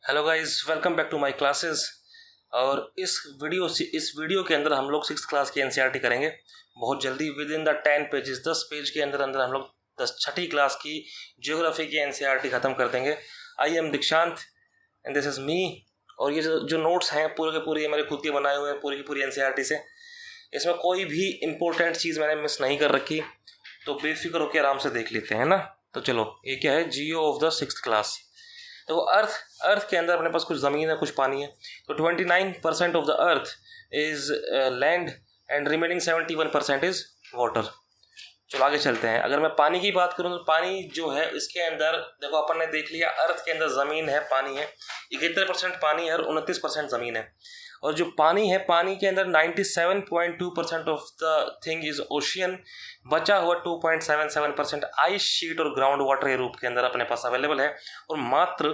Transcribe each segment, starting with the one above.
Hello guys, welcome back to my classes. और इस video के अंदर हम लोग 6th क्लास की एनसीईआरटी करेंगे बहुत जल्दी। With in the 10 pages, 10 page के अंदर अंदर हम लोग 6ठी क्लास की ज्योग्राफी की एनसीईआरटी ख़त्म कर देंगे। आई एम दीक्षांत एंड दिस इज़ मी। और ये जो नोट्स हैं पूरे के पूरे मेरे खुद के बनाए हुए हैं पूरी की पूरी एनसीईआरटी से। इसमें कोई भी इंपॉर्टेंट चीज़ मैंने मिस नहीं कर रखी, तो बेफिक्र होकर आराम से देख लेते हैं ना। तो चलो, ये क्या है, जियो ऑफ द 6th क्लास। तो अर्थ के अंदर अपने पास कुछ ज़मीन है, कुछ पानी है। तो 29% of the earth is land and remaining 71% is water. चलो आगे चलते हैं। अगर मैं पानी की बात करूँ तो पानी जो है इसके अंदर देखो, अपन ने देख लिया अर्थ के अंदर ज़मीन है, पानी है। 71% पानी है और 29% ज़मीन है। और जो पानी है, पानी के अंदर 97.2% of the thing is ocean. बचा हुआ 2.77% आइस शीट और ग्राउंड वाटर के रूप के अंदर अपने पास अवेलेबल है। और मात्र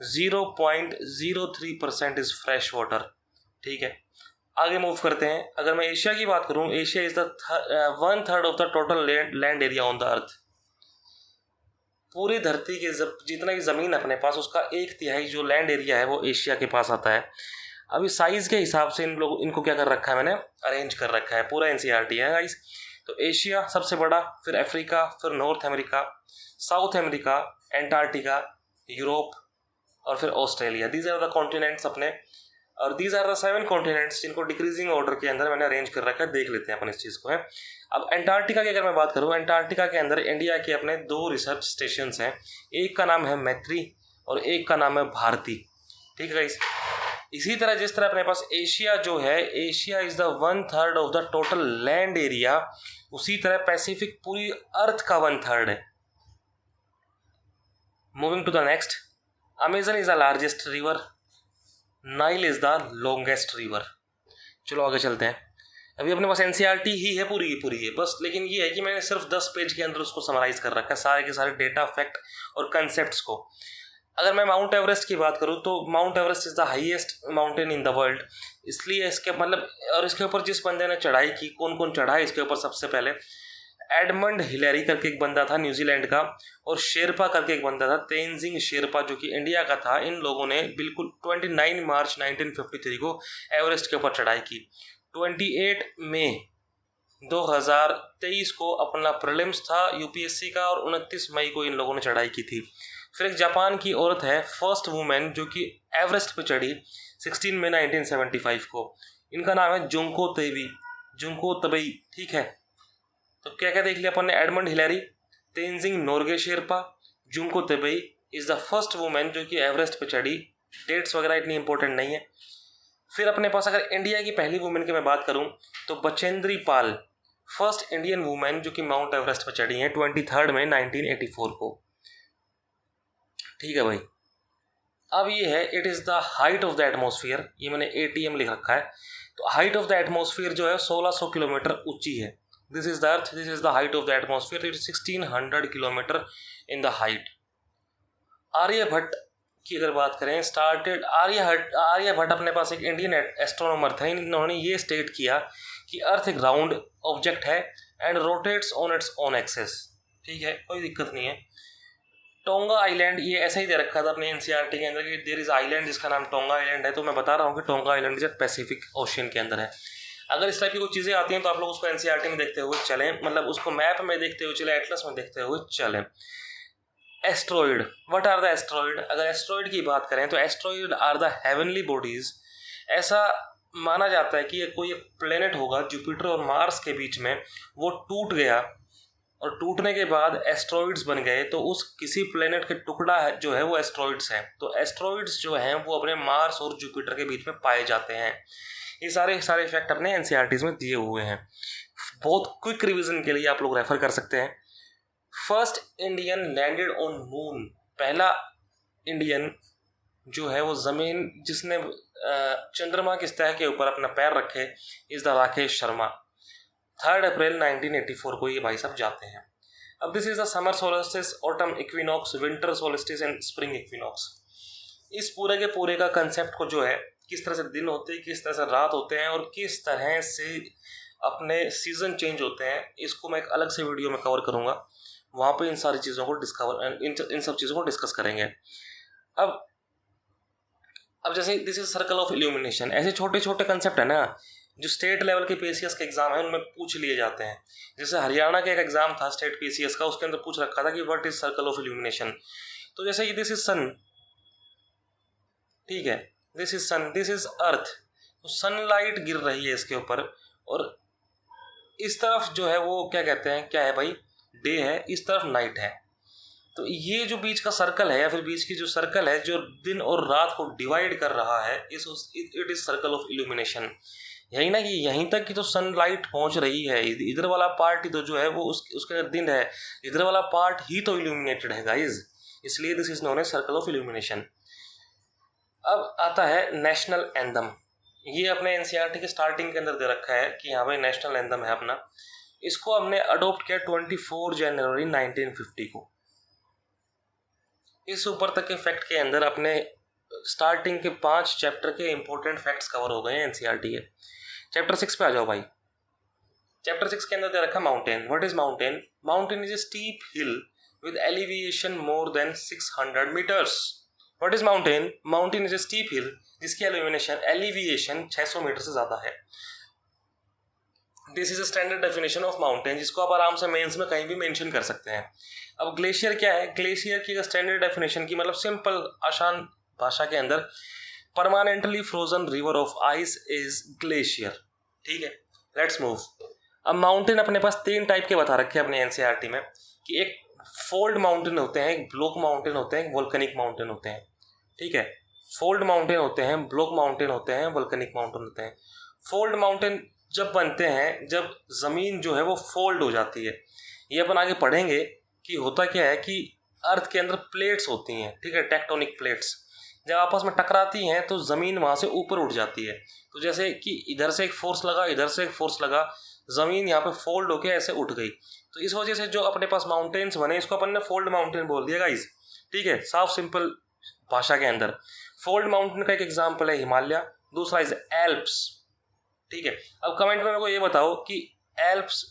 0.03% इज फ्रेश वाटर। ठीक है, आगे मूव करते हैं। अगर मैं एशिया की बात करूं, Asia is the 1/3 of the total land area on the earth. पूरी धरती के जितना भी ज़मीन अपने पास, उसका 1/3 जो लैंड एरिया है वो एशिया के पास आता है। अभी साइज़ के हिसाब से इनको क्या कर रखा है, मैंने अरेंज कर रखा है। पूरा एनसीईआरटी है गाइस। तो एशिया सबसे बड़ा, फिर अफ्रीका, फिर North America, South America, Antarctica, Europe और फिर Australia. These are the continents अपने। और दीज आर द 7 कॉन्टिनेंट्स जिनको डिक्रीजिंग ऑर्डर के अंदर मैंने अरेंज कर रखा है। देख लेते हैं अपन इस चीज़ को है। अब एंटार्क्टिका की अगर मैं बात करूँ, एंटार्क्टिका के अंदर इंडिया के अपने 2 रिसर्च स्टेशंस हैं। एक का नाम है मैत्री और एक का नाम है भारती। ठीक है गाइस। इसी तरह जिस तरह अपने पास एशिया जो है, Asia is the 1/3 of the total land area, उसी तरह पैसिफिक पूरी अर्थ का 1/3 है। Moving to the next, Amazon is the largest river, Nile is the longest river. चलो आगे चलते हैं। अभी अपने पास एनसीईआरटी ही है पूरी की पूरी है बस, लेकिन ये है कि मैंने सिर्फ 10 पेज के अंदर उसको समराइज कर रखा है, सारे के सारे डेटा, फैक्ट और कंसेप्ट को। अगर मैं माउंट एवरेस्ट की बात करूँ तो mount Everest is the highest mountain in the world. इसलिए इसके मतलब, और इसके ऊपर जिस बंदे ने चढ़ाई की, कौन कौन चढ़ा है इसके ऊपर सबसे पहले, एडमंड हिलेरी करके एक बंदा था न्यूजीलैंड का, और शेरपा करके एक बंदा था, तेनजिंग शेरपा, जो कि इंडिया का था। इन लोगों ने बिल्कुल 29 मार्च 1953 को एवरेस्ट के ऊपर चढ़ाई की। 28 मई 2023 को अपना प्रीलिम्स था यूपीएससी का, और 29 मई को इन लोगों ने चढ़ाई की थी। फिर एक जापान की औरत है, फर्स्ट वुमेन जो कि एवरेस्ट पे चढ़ी 16 मई 1975 को। इनका नाम है जुंको तबई। ठीक है, तो क्या क्या देख लिया अपन ने, Edmund Hillary, Tenzing Norgay Sherpa, Junko तबई is the first women जो कि एवरेस्ट पे चढ़ी। डेट्स वगैरह इतनी इंपॉर्टेंट नहीं है। फिर अपने पास अगर इंडिया की पहली वुमेन की मैं बात करूं तो Bachendri Pal, first Indian women जो कि माउंट एवरेस्ट पे चढ़ी हैं 23 मई 1984 को। ठीक है भाई। अब ये है, it is the height of the atmosphere. ये मैंने ATM लिख रखा है। तो हाइट ऑफ द एटमॉस्फेयर जो है 1600 किलोमीटर ऊंची है। This is the earth, this is the height of the atmosphere. It 1600 kilometre in the height. Aryabhata की अगर बात करें, स्टार्टेड आर्यभट्ट अपने पास एक इंडियन एस्ट्रोनॉमर थे। इन्होंने ये स्टेट किया कि अर्थ एक राउंड ऑब्जेक्ट है and rotates on its own axis. ठीक है, कोई दिक्कत नहीं है। टोंगा आइलैंड, ये ऐसा ही दे रखा था अपने एनसीईआरटी के अंदर कि देयर इज आइलैंड जिसका नाम टोंगा आइलैंड है। तो मैं बता रहा हूँ कि tonga island is Pacific ocean के अंदर है। अगर इस टाइप की कुछ चीज़ें आती हैं तो आप लोग उसको एनसीईआरटी में देखते हुए चलें, मतलब उसको मैप में देखते हुए चले, एटलस में देखते हुए चलें। Asteroid, what are the asteroid? अगर एस्ट्रॉइड की बात करें तो asteroid are the heavenly bodies. ऐसा माना जाता है कि ये कोई एक प्लेनेट होगा जुपिटर और मार्स के बीच में, वो टूट गया और टूटने के बाद एस्ट्रॉइड्स बन गए। तो उस किसी प्लेनेट के टुकड़ा है जो है वो एस्ट्रॉइड्स हैं। तो एस्ट्रॉइड्स जो हैं वो अपने मार्स और जुपिटर के बीच में पाए जाते हैं। ये सारे फैक्ट अपने एनसीईआरटीज में दिए हुए हैं। बहुत क्विक रिवीजन के लिए आप लोग रेफर कर सकते हैं। First Indian landed on moon, पहला इंडियन जो है वो ज़मीन जिसने चंद्रमा की सतह के ऊपर अपना पैर रखे, इज़ द राकेश शर्मा। 3 अप्रैल 1984 को ये भाई साहब जाते हैं। अब this is the summer solstice, autumn equinox, winter solstice and spring equinox. इस पूरे के पूरे का कंसेप्ट को जो है, किस तरह से दिन होते हैं, किस तरह से रात होते हैं और किस तरह से अपने सीजन चेंज होते हैं, इसको मैं एक अलग से वीडियो में कवर करूँगा। वहाँ पे इन सारी चीज़ों को इन सब चीज़ों को डिस्कस करेंगे। अब अब जैसे this is circle of illumination, ऐसे छोटे छोटे कंसेप्ट है ना जो स्टेट लेवल के पीसीएस के एग्जाम है उनमें पूछ लिए जाते हैं। जैसे हरियाणा का एक एग्जाम था स्टेट पीसीएस का, उसके अंदर पूछ रखा था कि what is circle of illumination. तो जैसे दिस इज सन, ठीक है, this is sun, this is earth, तो सनलाइट गिर रही है इसके ऊपर, और इस तरफ जो है वो क्या कहते हैं, क्या है भाई, डे है, इस तरफ नाइट है। तो ये जो बीच का सर्कल है या फिर बीच की जो सर्कल है जो दिन और रात को डिवाइड कर रहा है, it is circle of illumination. यही ना कि यहीं तक कि तो सनलाइट पहुंच रही है, इधर वाला पार्ट ही तो जो है वो उसके अंदर दिन है, इधर वाला पार्ट ही तो इल्यूमिनेटेड है गाइज, इसलिए this is known as circle of illumination. अब आता है नेशनल एंथम। ये अपने एनसीईआरटी के स्टार्टिंग के अंदर दे रखा है कि हाँ भाई नेशनल एंथम है अपना। इसको हमने अडोप्ट किया 24 जनवरी 1950 को। इस ऊपर तक के फैक्ट के अंदर अपने स्टार्टिंग के 5 चैप्टर के इंपॉर्टेंट फैक्ट्स कवर हो गए हैं एनसीईआरटी के। चैप्टर 6 पे आ जाओ भाई। चैप्टर 6 के अंदर दे रखा mountain. What is mountain? Mountain is a steep hill with elevation more than 600 meters. What is mountain? Mountain is a steep hill जिसकी एलिवेशन 600 मीटर से ज्यादा है। This is a standard definition of mountain, जिसको आप आराम से mains में कहीं भी मेंशन कर सकते हैं। अब ग्लेशियर क्या है? ग्लेशियर की स्टैंडर्ड डेफिनेशन की मतलब सिंपल आसान भाषा के अंदर permanently frozen river of ice is glacier. ठीक है, लेट्स मूव। अब माउंटेन अपने पास 3 टाइप के बता रखे हैं अपने एनसीईआरटी में कि एक फोल्ड माउंटेन होते हैं, एक ब्लॉक माउंटेन होते हैं, एक वोल्केनिक माउंटेन होते हैं। ठीक है, फोल्ड माउंटेन होते हैं, ब्लॉक माउंटेन होते हैं, वोल्केनिक माउंटेन होते हैं। फोल्ड माउंटेन जब बनते हैं जब ज़मीन जो है वो फोल्ड हो जाती है। ये अपन आगे पढ़ेंगे कि होता क्या है कि अर्थ के अंदर प्लेट्स होती हैं, ठीक है, टेक्टोनिक प्लेट्स जब आपस में टकराती हैं तो ज़मीन वहाँ से ऊपर उठ जाती है। तो जैसे कि इधर से एक फोर्स लगा, इधर से एक फोर्स लगा, ज़मीन यहाँ पे फोल्ड होके ऐसे उठ गई। तो इस वजह से जो अपने पास माउंटेन्स बने इसको अपन ने फोल्ड माउंटेन बोल दिया गाइस। ठीक है, साफ सिंपल भाषा के अंदर फोल्ड माउंटेन का एक एग्जाम्पल है हिमालय, दूसरा इज एल्प्स। ठीक है, अब कमेंट में मेरे को ये बताओ कि एल्प्स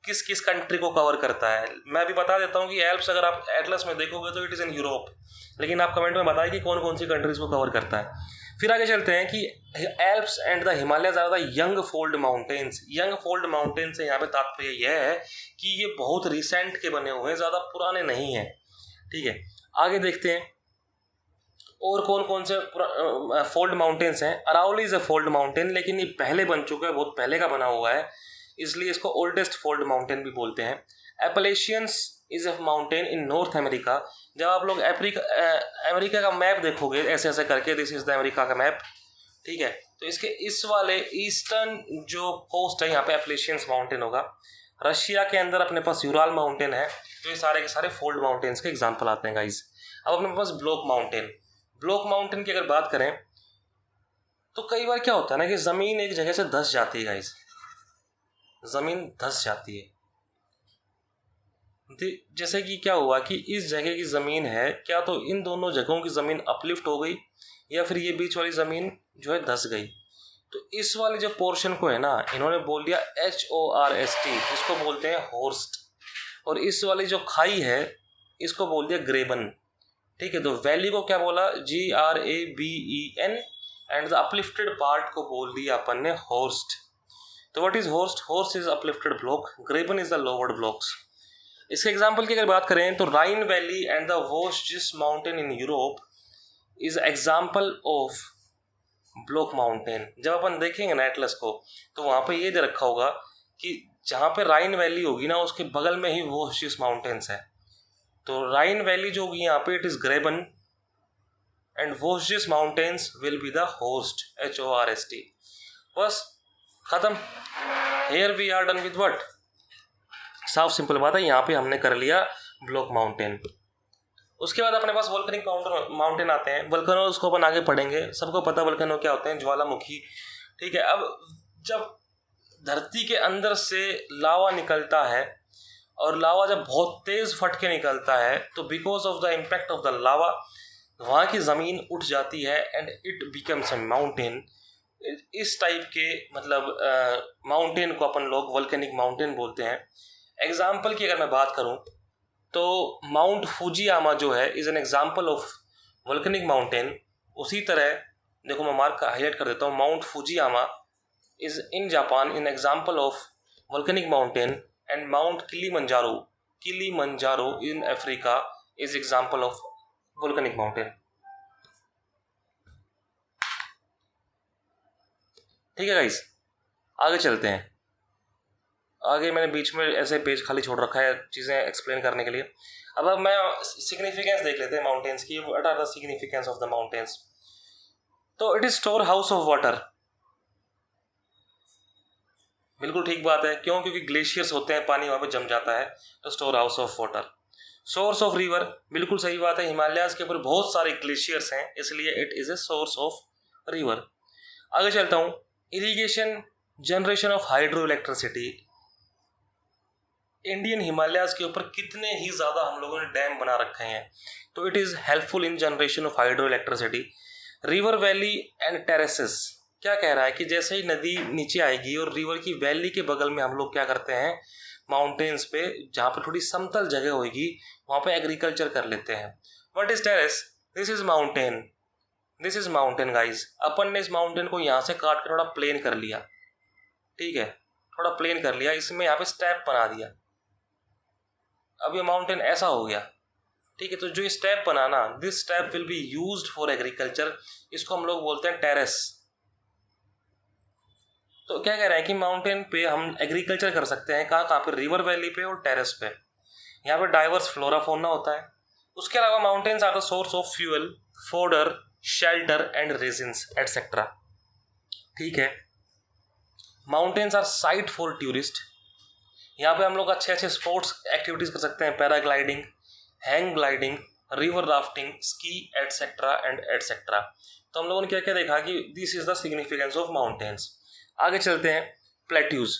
किस किस कंट्री को कवर करता है। मैं भी बता देता हूँ कि एल्प्स अगर आप एटलस में देखोगे तो इट इज़ इन यूरोप, लेकिन आप कमेंट में बताएं कि कौन कौन सी कंट्रीज को कवर करता है। फिर आगे चलते हैं कि Alps and the Himalayas are the young fold mountains. Young fold mountain से यहाँ पे तात्पर्य यह है कि ये बहुत रिसेंट के बने हुए हैं, ज़्यादा पुराने नहीं हैं। ठीक है, आगे देखते हैं और कौन कौन से फोल्ड माउंटेन्स हैं। Aravalli is a fold mountain, लेकिन ये पहले बन चुका है, बहुत पहले का बना हुआ है, इसलिए इसको ओल्डेस्ट फोल्ड माउंटेन भी बोलते हैं। Appalachians is a mountain in North America. जब आप लोग अमेरिका का मैप देखोगे ऐसे ऐसे करके, दिस इज द अमेरिका का मैप। ठीक है, तो इसके इस वाले ईस्टर्न जो कोस्ट है यहाँ पे एपलेशियंस माउंटेन होगा। रशिया के अंदर अपने पास यूराल माउंटेन है। तो ये सारे के सारे फोल्ड माउंटेन्स के एग्जाम्पल आते हैं गाइज। अब अपने पास ब्लॉक माउंटेन। ब्लॉक माउंटेन की अगर बात करें तो कई बार क्या होता है ना कि ज़मीन एक जगह से धंस जाती है गाइस, ज़मीन धंस जाती है। जैसे कि क्या हुआ कि इस जगह की ज़मीन है, क्या तो इन दोनों जगहों की ज़मीन अपलिफ्ट हो गई या फिर ये बीच वाली ज़मीन जो है धंस गई। तो इस वाले जो पोर्शन को है ना इन्होंने बोल दिया HORST, जिसको बोलते हैं होर्स्ट। और इस वाली जो खाई है इसको बोल दिया ग्रेबन। ठीक है, तो वैली को क्या बोला? GRABEN and the uplifted part को बोल दिया अपन ने होर्स्ट। तो what is horst? Horst is uplifted block, graben is the lowered blocks. इसके एग्जांपल की अगर बात करें तो Rhine valley and the Vosges mountain in Europe is example of block mountain. जब अपन देखेंगे ना एटलस को तो वहाँ पे ये दे रखा होगा कि जहाँ पे राइन वैली होगी ना उसके बगल में ही वोस्जिस माउंटेन्स है। तो राइन वैली जो होगी यहाँ पे it is graben and Vosges mountains will be the horst, HORST। बस खत्म। Here we are done with what? साफ सिंपल बात है, यहाँ पे हमने कर लिया ब्लॉक माउंटेन। उसके बाद अपने पास वोल्केनिक माउंटेन आते हैं। वोल्केनो उसको अपन आगे पढ़ेंगे, सबको पता वोल्केनो क्या होते हैं, ज्वालामुखी। ठीक है, अब जब धरती के अंदर से लावा निकलता है और लावा जब बहुत तेज फट के निकलता है तो because of the impact of the lava वहाँ की ज़मीन उठ जाती है and it becomes a mountain. इस टाइप के मतलब माउंटेन को अपन लोग वोल्केनिक माउंटेन बोलते हैं। एग्जाम्पल की अगर मैं बात करूँ तो माउंट फुजियामा जो है is an example of volcanic mountain. उसी तरह देखो मैं मार्क हाईलाइट कर देता हूँ, mount Fujiyama is in Japan in example of volcanic mountain, and mount Kilimanjaro in Africa is example of volcanic mountain. ठीक है गाइस, आगे चलते हैं। आगे मैंने बीच में ऐसे पेज खाली छोड़ रखा है चीज़ें एक्सप्लेन करने के लिए। अब मैं सिग्निफिकेंस देख लेते हैं माउंटेन्स की। What are the significance of the mountains? तो it is store house of water. बिल्कुल ठीक बात है, क्यों? क्योंकि ग्लेशियर्स होते हैं, पानी वहाँ पे जम जाता है, तो store house of water. Source of river, बिल्कुल सही बात है, हिमालयाज के ऊपर बहुत सारे ग्लेशियर्स हैं, इसलिए it is a source of river. आगे चलता हूँ, irrigation, generation of hydro electricity. Indian Himalayas के ऊपर कितने ही ज़्यादा हम लोगों ने डैम बना रखे हैं, तो it is helpful in generation of hydro electricity. River valley and terraces, क्या कह रहा है कि जैसे ही नदी नीचे आएगी और रिवर की वैली के बगल में हम लोग क्या करते हैं, माउंटेन्स पे जहाँ पर थोड़ी समतल जगह होगी वहाँ पे एग्रीकल्चर कर लेते हैं। What is terrace? This is mountain, this is mountain guys. अपन ने इस माउंटेन को यहाँ से काट कर थोड़ा प्लेन कर लिया, ठीक है, थोड़ा प्लेन कर लिया, इसमें यहाँ पे स्टेप बना दिया, अब ये माउंटेन ऐसा हो गया, ठीक है। तो जो ये step banana, this step will be used for agriculture, इसको हम लोग बोलते हैं टेरेस। तो क्या कह रहे हैं कि माउंटेन पे हम एग्रीकल्चर कर सकते हैं, कहाँ कहाँ पे? रिवर वैली पे और टेरेस पे। यहाँ पे डाइवर्स फ्लोरा फौना होता है। उसके अलावा mountains are the source of fuel, fodder, shelter and resins etcetera. ठीक है, mountains are site for tourist. यहाँ पे हम लोग अच्छे अच्छे स्पोर्ट्स एक्टिविटीज कर सकते हैं, paragliding, hang gliding, river rafting, ski etcetera and etcetera. तो हम लोगों ने क्या क्या देखा कि this is the significance of mountains. आगे चलते हैं, plateaus.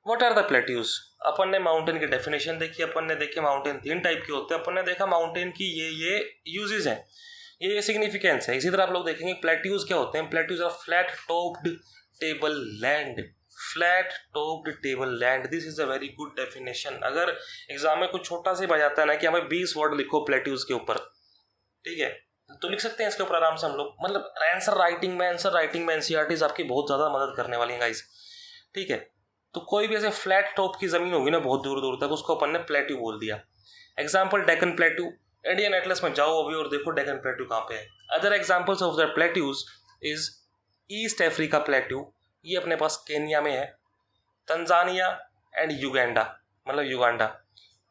What are the plateaus? अपन ने माउंटेन की डेफिनेशन देखी, अपन ने देखे माउंटेन 3 टाइप के होते हैं, अपन ने देखा माउंटेन की ये यूजेज हैं, ये सिग्निफिकेंस है। इसी तरह आप लोग देखेंगे प्लेट्यूज क्या होते हैं। Plateaus are flat topped table land, flat topped table land, this is a very good definition. अगर एग्जाम में कुछ छोटा सा बजाता है ना कि हमें 20 वर्ड लिखो प्लेट्यूज के ऊपर, ठीक है, तो लिख सकते हैं इसके ऊपर आराम से हम लोग। मतलब आंसर राइटिंग में एनसीईआरटीज आपकी बहुत ज़्यादा मदद करने वाली हैं गाइस, ठीक है। तो कोई भी ऐसे फ्लैट टॉप की ज़मीन होगी ना बहुत दूर दूर तक, उसको अपन ने प्लेट्यू बोल दिया। Example Deccan plateau, Indian Atlas में जाओ अभी और देखो डेक्कन प्लेट्यू कहाँ पे है। Other examples of the plateaus is east Africa plateau, ये अपने पास केनिया में है, तंजानिया एंड युगांडा, मतलब युगांडा।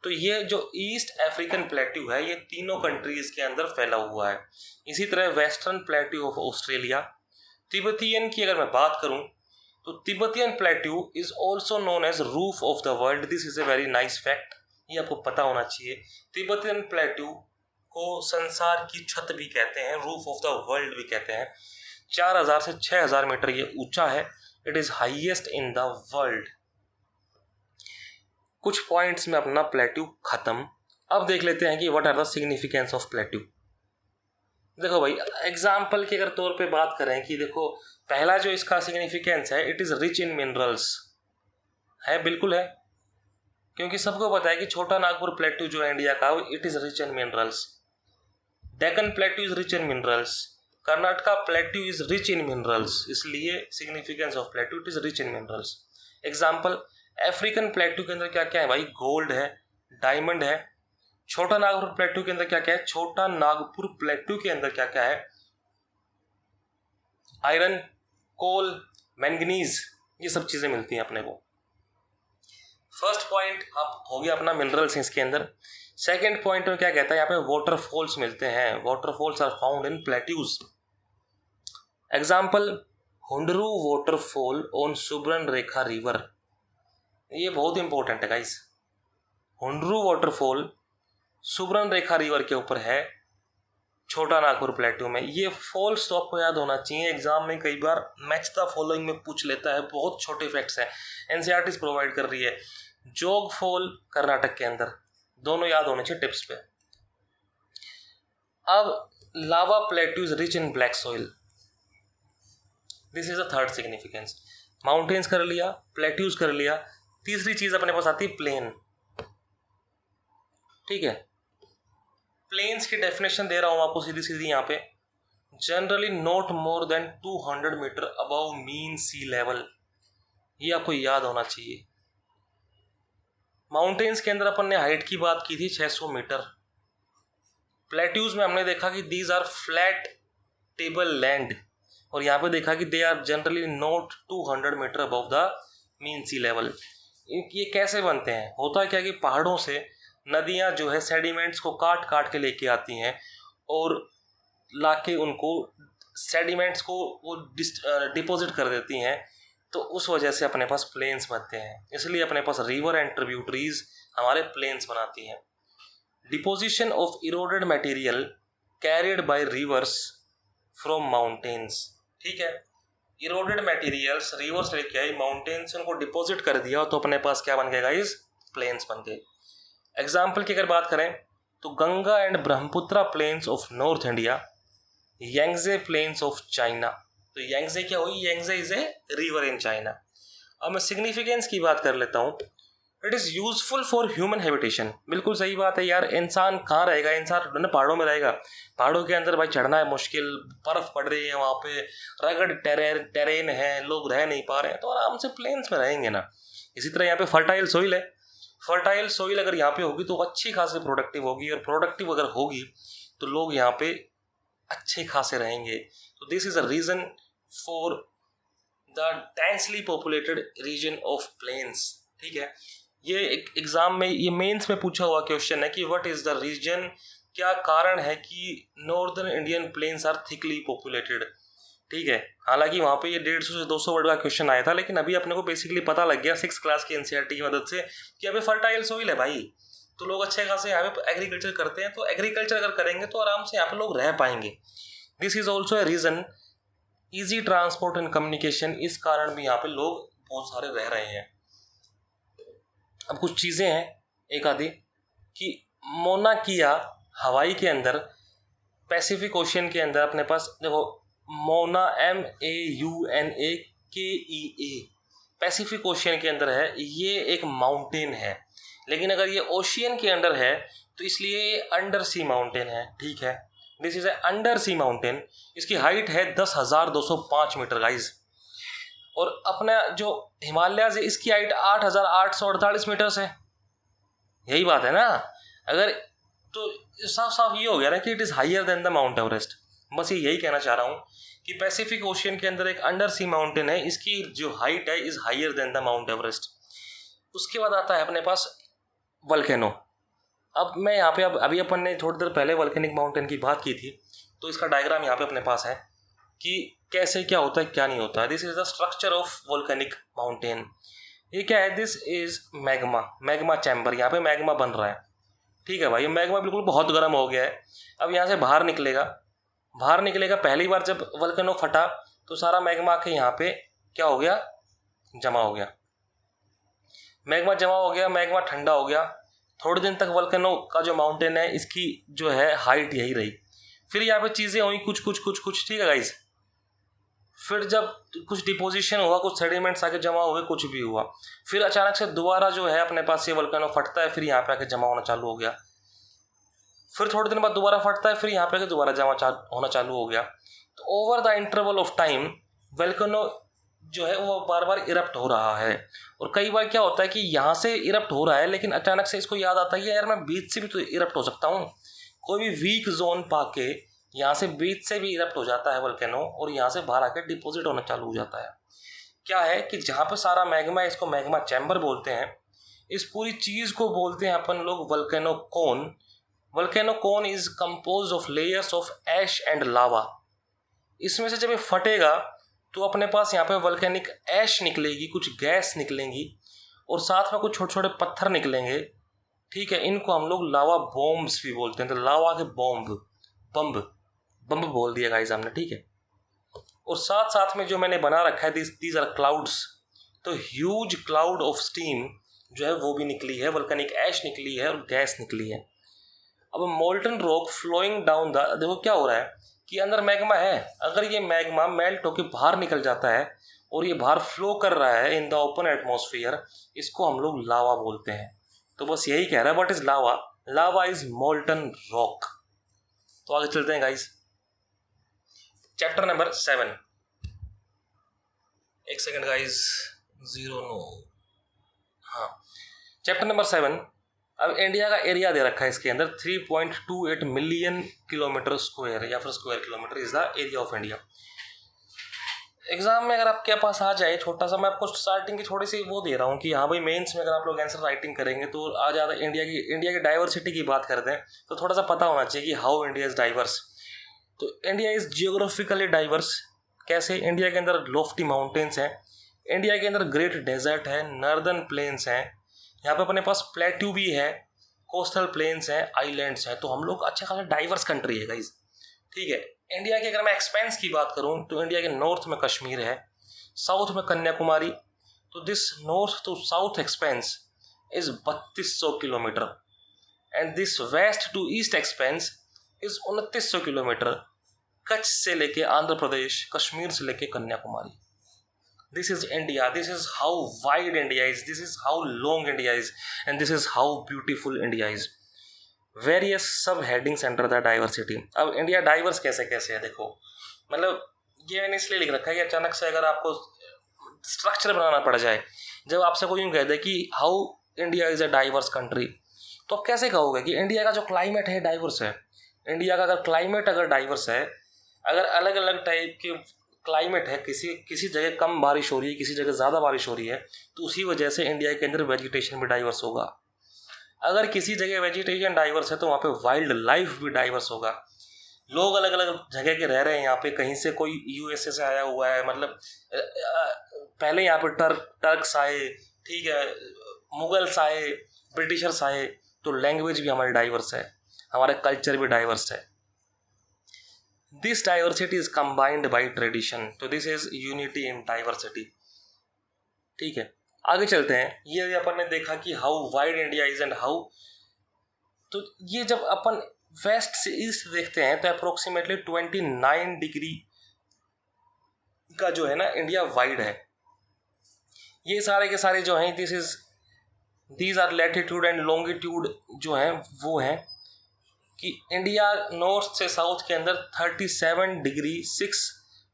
तो ये जो ईस्ट अफ्रीकन प्लेट्यू है ये तीनों कंट्रीज के अंदर फैला हुआ है। इसी तरह western plateau of Australia. Tibetan की अगर मैं बात करूं तो Tibetan plateau is also known as roof of the world, this is a very nice fact, ये आपको पता होना चाहिए। तिब्बतियन प्लेट्यू को संसार की छत भी कहते हैं, रूफ ऑफ द वर्ल्ड भी कहते हैं। 4000 से 6000 मीटर ये ऊंचा है, it is highest in the world. कुछ पॉइंट्स में अपना प्लेट्यू खत्म। अब देख लेते हैं कि what are the significance of plateau. देखो भाई, एग्जाम्पल के अगर तौर पे बात करें कि देखो पहला जो इसका सिग्निफिकेंस है, it is rich in minerals, है, बिल्कुल है, क्योंकि सबको पता है कि छोटा नागपुर प्लेट्यू जो है इंडिया का, it is rich in minerals. Deccan plateau is rich in minerals, Karnataka plateau is rich in minerals, इसलिए significance of plateau, it is rich in minerals. Example, African plateau के अंदर क्या क्या है भाई? गोल्ड है, डायमंड है। छोटा नागपुर प्लेट्यू के अंदर क्या क्या है? छोटा नागपुर प्लेट्यू के अंदर क्या क्या है? आयरन, कोल, मैंगनीज, ये सब चीजें मिलती हैं अपने को। फर्स्ट पॉइंट अब हो गया अपना मिनरल्स इसके अंदर। सेकेंड पॉइंट में क्या कहता है, यहाँ पे वाटरफॉल्स मिलते हैं, waterfalls are found in plateaus. Example, Hundru waterfall on Subarnarekha river, ये बहुत इंपॉर्टेंट है guys. Hundru waterfall Subarnarekha river के ऊपर है, छोटा नागपुर प्लेट्यू में। ये फॉल्स तो आपको याद होना चाहिए, एग्जाम में कई बार मैच द फॉलोइंग में पूछ लेता है, बहुत छोटे फैक्ट्स हैं, एनसीईआरटी प्रोवाइड कर रही है। जोग फॉल कर्नाटक के अंदर, दोनों याद होने चाहिए टिप्स पे। अब lava plateau is rich in black soil, this is the third significance. Mountains कर लिया, प्लेट्यूज कर लिया, तीसरी चीज अपने पास आती है प्लेन, ठीक है। प्लेन्स की डेफिनेशन दे रहा हूं आपको सीधी सीधी यहाँ पे। Generally not more than 200 metre above mean sea level, ये आपको याद होना चाहिए। माउंटेन्स के अंदर अपन ने हाइट की बात की थी 600 मीटर। प्लेट्यूज में हमने देखा कि these are flat table land, और यहाँ पे देखा कि they are generally not 200 metre above the mean sea level. ये कैसे बनते हैं? होता है क्या कि पहाड़ों से नदियाँ जो है सेडिमेंट्स को काट काट के लेके आती हैं और लाके उनको सेडिमेंट्स को वो डिपॉजिट कर देती हैं, तो उस वजह से अपने पास प्लेन्स बनते हैं। इसलिए अपने पास रिवर एंड ट्रिब्यूटरीज हमारे प्लेन्स बनाती हैं। Deposition of eroded material carried by reverse from mountains, ठीक है। इरोडेड मटेरियल्स रिवर्स लेके आई, माउंटेन से उनको डिपॉजिट कर दिया, तो अपने पास क्या बन गया गाइस? प्लेन्स बन गए। एग्जाम्पल की अगर बात करें तो Ganga and Brahmaputra plains of North India, Yangtze plains of China. तो यांगजे क्या हुई? Yangtze is a river in China. अब मैं सिग्निफिकेंस की बात कर लेता हूँ। It is useful for human habitation. बिल्कुल सही बात है यार, इंसान कहाँ रहेगा? इंसान पहाड़ों में रहेगा। पहाड़ों के अंदर भाई चढ़ना है मुश्किल, बर्फ पड़ रही है वहाँ पे, रगड़ टेरेन है, लोग रह नहीं पा रहे हैं, तो आराम से प्लेन्स में रहेंगे ना। इसी तरह यहाँ पे फर्टाइल सोइल है। फर्टाइल सोइल अगर यहाँ पे होगी तो अच्छी खासी प्रोडक्टिव होगी, और प्रोडक्टिव अगर होगी तो लोग यहाँ पे अच्छे खासे रहेंगे। तो this is a reason for the densely populated region of plains, ठीक है। ये एक एग्जाम में, ये मेंस में पूछा हुआ क्वेश्चन है कि व्हाट इज द रीजन, क्या कारण है कि northern Indian plains are thickly populated, ठीक है। हालांकि वहाँ पे ये 150 से 200 वर्ड का क्वेश्चन आया था, लेकिन अभी अपने को बेसिकली पता लग गया 6th क्लास की एनसीईआरटी की मदद से कि यहाँ पे फर्टाइल सोइल है भाई, तो लोग अच्छे खासे यहाँ पे एग्रीकल्चर करते हैं। तो एग्रीकल्चर अगर करेंगे तो आराम से यहाँ पे लोग रह पाएंगे। This is also a reason easy transport and communication, इस कारण भी यहाँ पे लोग बहुत सारे रह रहे हैं। अब कुछ चीज़ें हैं एक आधी कि मोना किया हवाई के अंदर, पैसिफिक ओशियन के अंदर अपने पास देखो मोना MAUNAKEA पैसिफिक ओशियन के अंदर है, ये एक माउंटेन है। लेकिन अगर ये ओशियन के अंदर है तो इसलिए ये अंडर सी माउंटेन है, ठीक है। This is a under sea mountain. इसकी हाइट है 10,205 मीटर गाइज। और अपना जो हिमालयाज है इसकी हाइट 8,848 मीटर है। यही बात है ना। अगर तो साफ साफ ये हो गया ना कि it is higher than the Mount Everest. बस ये यही कहना चाह रहा हूँ कि पैसिफिक ओशियन के अंदर एक अंडर सी माउंटेन है, इसकी जो हाइट है is higher than the Mount Everest. उसके बाद आता है अपने पास वल्केनो। अब मैं यहाँ पे अभी अपन ने थोड़ी देर पहले वल्केनिक माउंटेन की बात की थी, तो इसका डायग्राम यहाँ पे अपने पास है कि कैसे क्या होता है क्या नहीं होता है। This is the structure of volcanic mountain. ये क्या है? This is magma, magma chamber. यहाँ पे मैग्मा बन रहा है, ठीक है भाई। ये मैग्मा बिल्कुल बहुत गर्म हो गया है। अब यहाँ से बाहर निकलेगा, बाहर निकलेगा। पहली बार जब वोल्केनो फटा तो सारा मैग्मा के यहाँ पे क्या हो गया? जमा हो गया। मैग्मा जमा हो गया, मैग्मा ठंडा हो गया। थोड़े दिन तक वोल्केनो का जो माउंटेन है इसकी जो है हाइट यही रही। फिर यहाँ पे चीज़ें हुई कुछ कुछ कुछ कुछ, ठीक है गाइस। फिर जब कुछ डिपोजिशन हुआ, कुछ सेडिमेंट्स आके जमा हुए, कुछ भी हुआ, फिर अचानक से दोबारा जो है अपने पास ये वोल्केनो फटता है, फिर यहाँ पे आके जमा होना चालू हो गया। फिर थोड़े दिन बाद दोबारा फटता है, फिर यहाँ पे आके दोबारा जमा होना चालू हो गया। तो over the interval of time volcano जो है वो बार बार इरप्ट हो रहा है। और कई बार क्या होता है कि यहाँ से इरप्ट हो रहा है, लेकिन अचानक से इसको याद आता है यार मैं बीच से भी तो इरप्ट हो सकता हूँ। कोई भी वीक जोन पाके यहाँ से बीच से भी इरप्ट हो जाता है वोल्केनो, और यहाँ से बाहर आकर डिपोजिट होना चालू हो जाता है। क्या है कि जहाँ पे सारा मैग्मा है, इसको मैग्मा चैम्बर बोलते हैं। इस पूरी चीज़ को बोलते हैं अपन लोग volcano cone. Volcano cone is compose of layers of ash and lava. इसमें से जब ये फटेगा तो अपने पास यहाँ पे वोल्केनिक ऐश निकलेगी, कुछ गैस निकलेंगी, और साथ में कुछ छोटे छोटे पत्थर निकलेंगे, ठीक है। इनको हम लोग लावा बॉम्ब्स भी बोलते हैं। तो लावा के बम्ब बोल दिया गाइस हमने, ठीक है। और साथ साथ में जो मैंने बना रखा है दीज आर क्लाउड्स। तो ह्यूज क्लाउड ऑफ स्टीम जो है वो भी निकली है, वोल्केनिक ऐश निकली है और गैस निकली है। अब molten rock flowing down the, देखो क्या हो रहा है कि अंदर मैग्मा है। अगर ये मैग्मा मेल्ट होकर बाहर निकल जाता है और ये बाहर फ्लो कर रहा है इन द ओपन एटमॉस्फेयर, इसको हम लोग लावा बोलते हैं। तो बस यही कह रहा है, what is lava? Lava is molten rock. तो आगे चलते हैं गाइस। चैप्टर नंबर 7, एक सेकंड गाइस, 0 नो, हाँ, चैप्टर नंबर 7। अब इंडिया का एरिया दे रखा है इसके अंदर 3.28 मिलियन किलोमीटर स्क्वायर या फिर square kilometre is the area of India. Exam में अगर आपके पास आ जाए छोटा सा, मैं आपको स्टार्टिंग की थोड़ी सी वो दे रहा हूँ कि हाँ भाई मेंस में अगर आप लोग आंसर राइटिंग करेंगे तो आ जाता इंडिया की डाइवर्सिटी की बात करते हैं तो थोड़ा सा पता होना चाहिए कि हाउ इंडिया इज डाइवर्स। तो इंडिया इज जियोग्राफिकली डाइवर्स। कैसे? इंडिया के अंदर लॉफ्टी माउंटेन्स हैं, इंडिया के अंदर ग्रेट डेजर्ट है, नॉर्दर्न प्लेन्स हैं, यहाँ पे अपने पास प्लेट्यू भी है, कोस्टल प्लेन्स हैं, आइलैंड्स हैं। तो हम लोग अच्छा खासा डाइवर्स कंट्री है गाइज, ठीक है। इंडिया की अगर मैं एक्सपेंस की बात करूं तो इंडिया के नॉर्थ में कश्मीर है, साउथ में कन्याकुमारी। तो this north to south expanse is 3200 kilometre and this west to east expanse is 2900 kilometre. Kutch से लेके आंध्र प्रदेश, कश्मीर से लेके Kanyakumari. This is India, this is how wide India is, this is how long India is and this is how beautiful India is. Various sub headings under the diversity. अब India diverse कैसे कैसे है देखो, मतलब ये मैंने इसलिए लिख रखा है कि अचानक से अगर आपको स्ट्रक्चर बनाना पड़ जाए, जब आपसे कोई यूँ कह दे कि how India is a diverse country, तो आप कैसे कहोगे कि इंडिया का जो क्लाइमेट है डाइवर्स है। इंडिया का अगर क्लाइमेट अगर डाइवर्स है, अगर अलग अलग टाइप के क्लाइमेट है, किसी जगह कम बारिश हो रही है, किसी जगह ज़्यादा बारिश हो रही है, तो उसी वजह से इंडिया के अंदर वेजिटेशन भी डाइवर्स होगा। अगर किसी जगह वेजिटेशन डाइवर्स है तो वहाँ पे वाइल्ड लाइफ भी डाइवर्स होगा। लोग अलग अलग जगह के रह रहे हैं यहाँ पे, कहीं से कोई यूएसए से आया हुआ है, मतलब पहले यहाँ पे टर्क्स आए, ठीक है, मुगल्स आए, ब्रिटिशर्स आए, तो लैंग्वेज भी हमारी डाइवर्स है, हमारा कल्चर भी डाइवर्स है। This diversity is combined by tradition, तो this is unity in diversity, ठीक है। आगे चलते हैं। ये अपन ने देखा कि how wide India is and how, तो ये जब अपन वेस्ट से ईस्ट देखते हैं तो अप्रोक्सीमेटली 29 डिग्री का जो है ना इंडिया वाइड है। ये सारे के सारे जो हैं these are latitude and longitude जो हैं वो हैं कि इंडिया नॉर्थ से साउथ के अंदर 37 डिग्री 6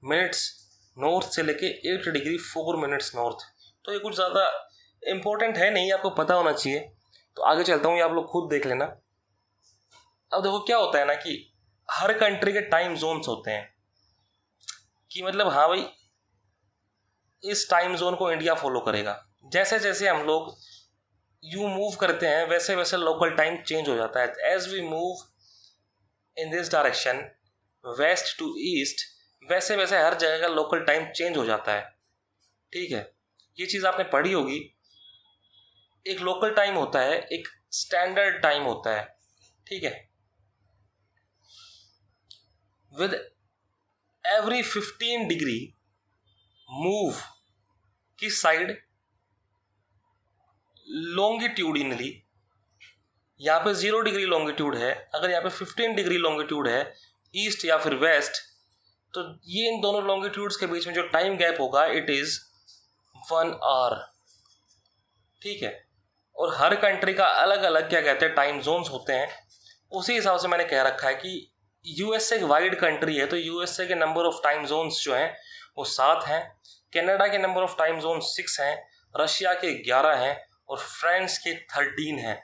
मिनट्स नॉर्थ से लेके 8 डिग्री 4 मिनट्स नॉर्थ। तो ये कुछ ज़्यादा इम्पोर्टेंट है नहीं, आपको पता होना चाहिए। तो आगे चलता हूँ, ये आप लोग खुद देख लेना। अब देखो क्या होता है ना कि हर कंट्री के टाइम जोन्स होते हैं कि मतलब हाँ भाई इस टाइम जोन को इंडिया फॉलो करेगा। जैसे जैसे हम लोग यू मूव करते हैं वैसे वैसे लोकल टाइम चेंज हो जाता है। As we move in this direction west to east, वैसे वैसे हर जगह का लोकल टाइम चेंज हो जाता है, ठीक है। ये चीज़ आपने पढ़ी होगी। एक लोकल टाइम होता है, एक स्टैंडर्ड टाइम होता है, ठीक है। विद एवरी 15 डिग्री मूव किस साइड, लॉन्गिट्यूडिनली, यहाँ पे 0 डिग्री लॉन्गिट्यूड है, अगर यहाँ पे 15 डिग्री लॉन्गिट्यूड है ईस्ट या फिर वेस्ट, तो ये इन दोनों लॉन्गिट्यूड्स के बीच में जो टाइम गैप होगा इट इज 1 आवर, ठीक है। और हर कंट्री का अलग अलग क्या कहते हैं टाइम जोन्स होते हैं। उसी हिसाब से मैंने कह रखा है कि यूएसए एक वाइड कंट्री है तो यूएसए के नंबर ऑफ टाइम जोन्स जो हैं वो 7 हैं, कनाडा के नंबर ऑफ टाइम जोन 6 हैं, रशिया के 11 हैं और फ्रांस के 13 हैं।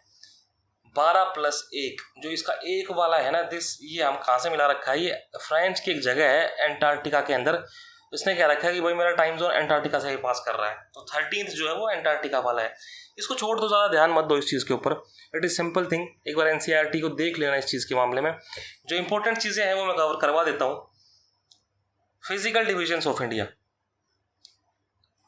12 प्लस 1 जो इसका एक वाला है ना ये हम कहाँ से मिला रखा है, ये फ्रांस की एक जगह है एंटार्क्टिका के अंदर। इसने क्या रखा है कि भाई मेरा टाइम जोन एंटार्क्टिका से ही पास कर रहा है, तो 13th जो है वो एंटार्क्टिका वाला है। इसको छोड़ दो, ज़्यादा ध्यान मत दो इस चीज़ के ऊपर, इट इज़ सिंपल थिंग। एक बार एनसीईआरटी को देख लेना इस चीज़ के मामले में। जो इंपॉर्टेंट चीज़ें हैं वो मैं कवर करवा देता हूँ। फिजिकल डिविजन्स ऑफ इंडिया,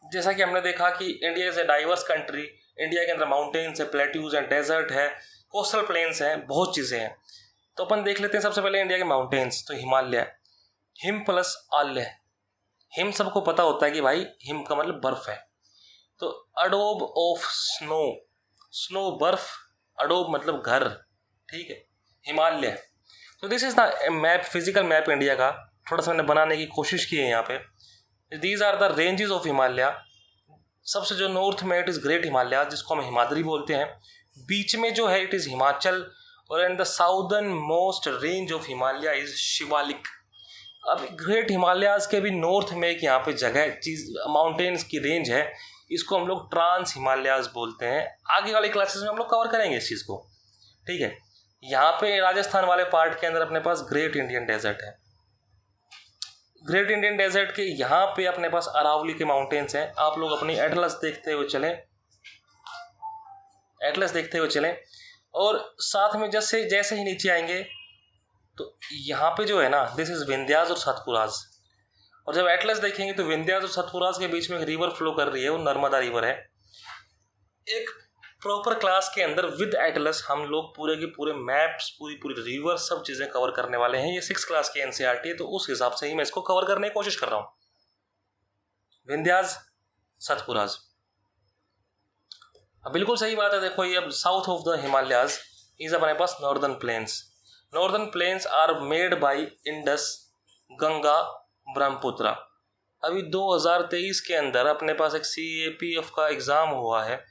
जैसा कि हमने देखा कि India is a diverse country. India के अंदर माउंटेन्स है, प्लेट्यूज एंड डेजर्ट है, कोस्टल प्लेन्स हैं, बहुत चीज़ें हैं। तो अपन देख लेते हैं सबसे पहले इंडिया के माउंटेन्स। तो हिमालय, हिम प्लस आल्य। हिम सबको पता होता है कि भाई हिम का मतलब बर्फ है, तो अडोब ऑफ स्नो, स्नो बर्फ, अडोब मतलब घर, ठीक है। हिमालय, तो this is the map, physical map India का। थोड़ा सा मैंने बनाने की कोशिश की है यहाँ पे। These are the ranges of Himalaya. सबसे जो नॉर्थ में इट इज़ ग्रेट हिमालय जिसको हम हिमाद्री बोलते हैं, बीच में जो है इट इज़ हिमाचल, और in the southern most range of Himalaya is Shivalik. अब ग्रेट हिमालयाज के भी नॉर्थ में एक यहाँ पे जगह चीज माउंटेन्स की रेंज है, इसको हम लोग ट्रांस हिमालयाज बोलते हैं। आगे वाली क्लासेस में हम लोग कवर करेंगे इस चीज़ को, ठीक है। यहाँ पे राजस्थान वाले पार्ट के अंदर अपने पास ग्रेट इंडियन डेजर्ट है। ग्रेट इंडियन डेजर्ट के यहाँ पे अपने पास अरावली के माउंटेन्स हैं। आप लोग अपनी एटलस देखते हुए चलें, एटलस देखते हुए चलें, और साथ में जैसे ही नीचे आएंगे तो यहाँ पे जो है ना, दिस इज विंध्याज और सतपुराज। और जब एटलस देखेंगे तो विंध्याज और सतपुराज के बीच में एक रिवर फ्लो कर रही है, वो नर्मदा रिवर है। एक प्रॉपर क्लास के अंदर विद एटलस हम लोग पूरे के पूरे मैप्स, पूरी रिवर, सब चीज़ें कवर करने वाले हैं। ये 6 क्लास की एनसीईआरटी है, तो उस हिसाब से ही मैं इसको कवर करने की कोशिश कर रहा हूँ। विंध्याज, सतपुराज, अब बिल्कुल सही बात है। देखो ये अब south of the Himalayas is अपने पास northern plains. Northern plains are made by Indus, Ganga, Brahmaputra. अभी 2023 के अंदर अपने पास एक CAPF का एग्ज़ाम हुआ है,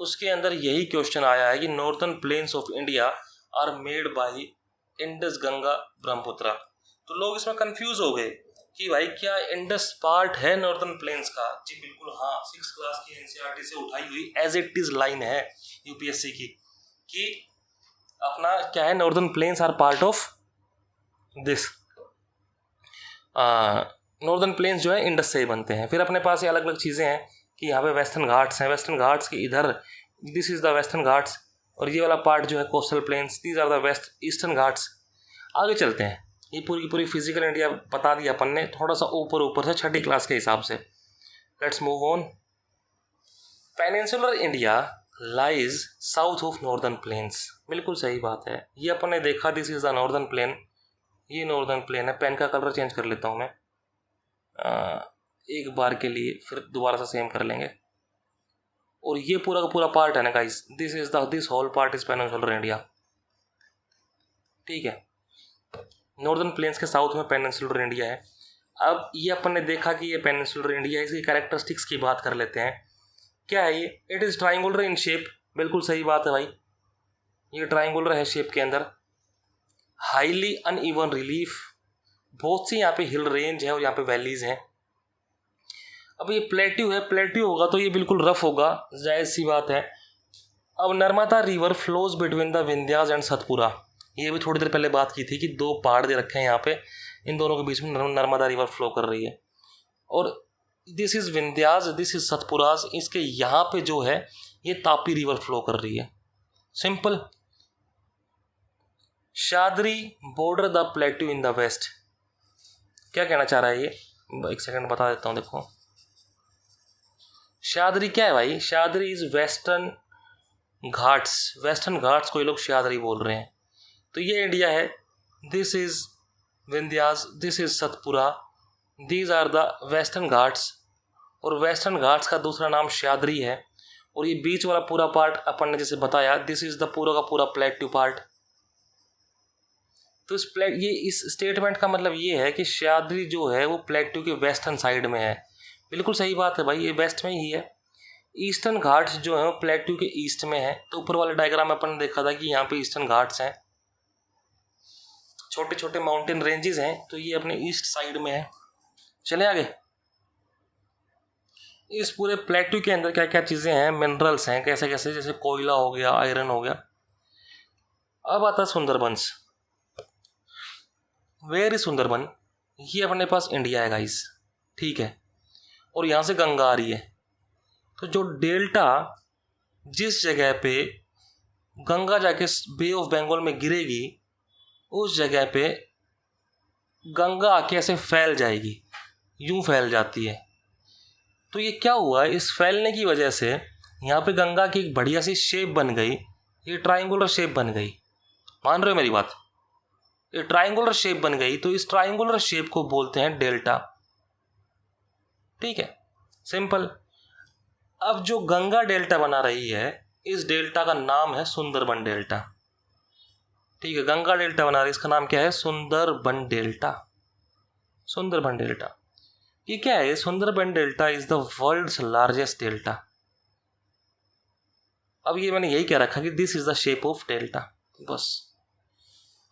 उसके अंदर यही क्वेश्चन आया है कि northern plains of India are made by Indus, Ganga, Brahmaputra. तो लोग इसमें कंफ्यूज हो गए कि भाई क्या इंडस पार्ट है नॉर्दर्न प्लेन्स का? जी बिल्कुल हाँ, 6 क्लास की एनसीईआरटी से उठाई हुई एज इट इज लाइन है यूपीएससी की, कि अपना क्या है, northern plains are part of this, northern plains जो है इंडस से ही बनते हैं। फिर अपने पास ये अलग अलग चीज़ें हैं कि यहाँ पे वेस्टर्न घाट्स हैं, वेस्टर्न घाट्स के इधर this is the Western Ghats, और ये वाला पार्ट जो है coastal plains, these are the west Eastern Ghats. आगे चलते हैं, ये पूरी की पूरी फिजिकल इंडिया बता दिया अपन ने, थोड़ा सा ऊपर से 6ठी क्लास के हिसाब से। Let's move on. Peninsular India lies south of northern plains, बिल्कुल सही बात है। ये अपन ने देखा, this is the northern plain, ये नॉर्दर्न प्लेन है। पेन का कलर चेंज कर लेता हूँ मैं एक बार के लिए, फिर दोबारा से सेम कर लेंगे। और ये पूरा का पूरा पार्ट है ना guys, this whole part is peninsular India, ठीक है। नॉर्दर्न प्लेन्स के साउथ में पेनिनसुलर इंडिया है। अब ये अपन ने देखा कि ये पेनिनसुलर इंडिया है, इसकी कैरेक्टरिस्टिक्स की बात कर लेते हैं। क्या है ये? It is triangular in shape, बिल्कुल सही बात है भाई, ये ट्राइंगुलर है शेप के अंदर। हाईली अनइवन रिलीफ, बहुत सी यहाँ पे हिल रेंज है और यहाँ पे वैलीज हैं। अब ये प्लेट्यू है, प्लेट्यू होगा तो ये बिल्कुल रफ होगा, जायज़ सी बात है। अब Narmada river flows between the Vindhyas and Satpura, ये भी थोड़ी देर पहले बात की थी कि 2 पहाड़ दे रखे हैं यहाँ पे, इन दोनों के बीच में नर्मदा रिवर फ्लो कर रही है। और this is Vindhyas, this is Satpuras, इसके यहाँ पे जो है ये तापी रिवर फ्लो कर रही है। Simple. Sahyadri border the plateau in the west, क्या कहना चाह रहा है ये? एक सेकंड बता देता हूँ। देखो शाद्री क्या है भाई? Sahyadri is western Ghats, western Ghats को ये लोग शाद्री बोल रहे हैं। तो ये इंडिया है, this is Vindhyas, this is Satpura, these are the Western Ghats, और वेस्टर्न घाट्स का दूसरा नाम शाद्री है। और ये बीच वाला पूरा पार्ट अपन ने जैसे बताया, दिस इज द पूरा का पूरा प्लेट्यू पार्ट। तो इस स्टेटमेंट का मतलब ये है कि शाद्री जो है वो प्लेट्यू के वेस्टर्न साइड में है। बिल्कुल सही बात है भाई, ये वेस्ट में ही है। ईस्टर्न घाट्स जो है वो प्लेट्यू के ईस्ट में है। तो ऊपर वाले डायग्राम में अपन ने देखा था कि यहाँ पे ईस्टर्न घाट्स हैं, छोटे छोटे माउंटेन रेंजेस हैं, तो ये अपने ईस्ट साइड में है। चले आगे। इस पूरे प्लेट्यू के अंदर क्या क्या चीज़ें हैं, मिनरल्स हैं, कैसे कैसे, जैसे कोयला हो गया, आयरन हो गया। अब आता है सुंदरबंस। Where is Sundarban? ये अपने पास इंडिया है गाइस, ठीक है, और यहाँ से गंगा आ रही है। तो जो डेल्टा, जिस जगह पे गंगा जाके बे ऑफ बंगाल में गिरेगी, उस जगह पे गंगा आके ऐसे फैल जाएगी, यूं फैल जाती है। तो ये क्या हुआ, इस फैलने की वजह से यहाँ पे गंगा की एक बढ़िया सी शेप बन गई, ये ट्राइंगुलर शेप बन गई। मान रहे हो मेरी बात? ये ट्राइंगुलर शेप बन गई, तो इस ट्राइंगुलर शेप को बोलते हैं डेल्टा, ठीक है, सिंपल। अब जो गंगा डेल्टा बना रही है, इस डेल्टा का नाम है सुंदरबन डेल्टा, ठीक है। गंगा डेल्टा बना रही है, इसका नाम क्या है? सुंदरबन डेल्टा। सुंदरबन डेल्टा ये क्या है? Sundarban delta is the world's largest delta. अब ये मैंने यही कह रखा कि this is the shape of delta, बस।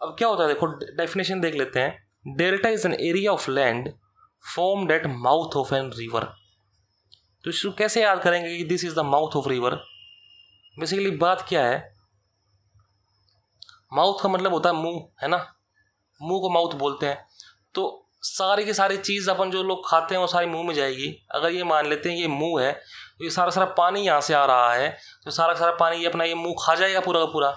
अब क्या होता है देखो, डेफिनेशन देख लेते हैं। Delta is an area of land formed at mouth of an river. तो इसको कैसे याद करेंगे कि this is the mouth of river? Basically बात क्या है, माउथ का मतलब होता है मुंह, है ना, मुंह को माउथ बोलते हैं। तो सारी की सारी चीज़ अपन जो लोग खाते हैं वो सारी मुंह में जाएगी। अगर ये मान लेते हैं ये मुंह है, तो ये सारा सारा पानी यहाँ से आ रहा है, तो सारा सारा पानी ये अपना ये मुंह खा जाएगा पूरा का पूरा,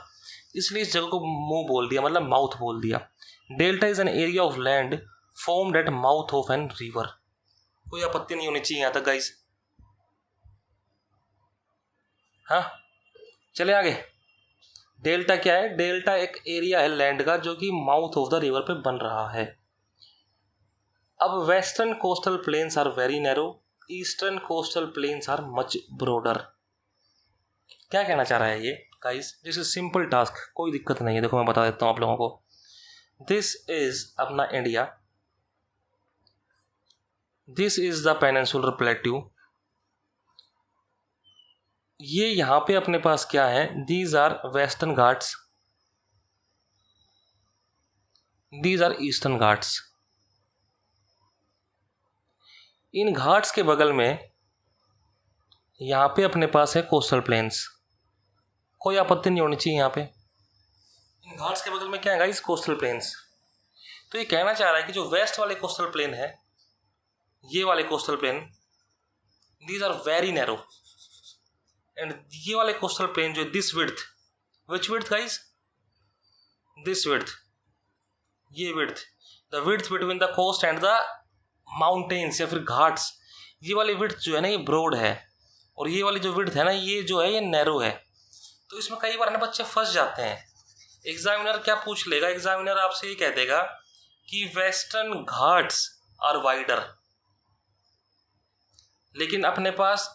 इसलिए इस जगह को मुंह बोल दिया, मतलब माउथ बोल दिया। Delta is an area of land formed at mouth of an river. कोई आपत्ति नहीं होनी चाहिए यहाँ तक गाइस। हाँ, चले आगे। डेल्टा क्या है? डेल्टा एक एरिया है लैंड का जो कि माउथ ऑफ द रिवर पे बन रहा है। अब western coastal plains are very narrow, eastern coastal plains are much broader. क्या कहना चाह रहा है ये guys? This is simple task, कोई दिक्कत नहीं है। देखो मैं बता देता हूँ आप लोगों को। दिस इज अपना India, this is the peninsular plateau. ये यहाँ पे अपने पास क्या है? These are western Ghats, these are eastern Ghats. इन घाट्स के बगल में यहाँ पे अपने पास है कोस्टल प्लेन्स। कोई आपत्ति नहीं होनी चाहिए यहाँ पे। इन घाट्स के बगल में क्या है गाइस? Coastal planes. तो ये कहना चाह रहा है कि जो वेस्ट वाले कोस्टल प्लेन है, ये वाले coastal plain, these are very narrow, and ये वाले कोस्टल प्लेन जो this width, which width guys? This width, ये width, the width between the coast and the mountains या फिर घाट्स, ये वाली विड्थ जो है ना ये ब्रॉड है, और ये वाली जो विड्थ है ना ये जो है ये नैरो है। तो इसमें कई बार ना बच्चे फंस जाते हैं। एग्जामिनर क्या पूछ लेगा? एग्जामिनर आपसे ये कह देगा कि वेस्टर्न घाट्स आर वाइडर, लेकिन अपने पास,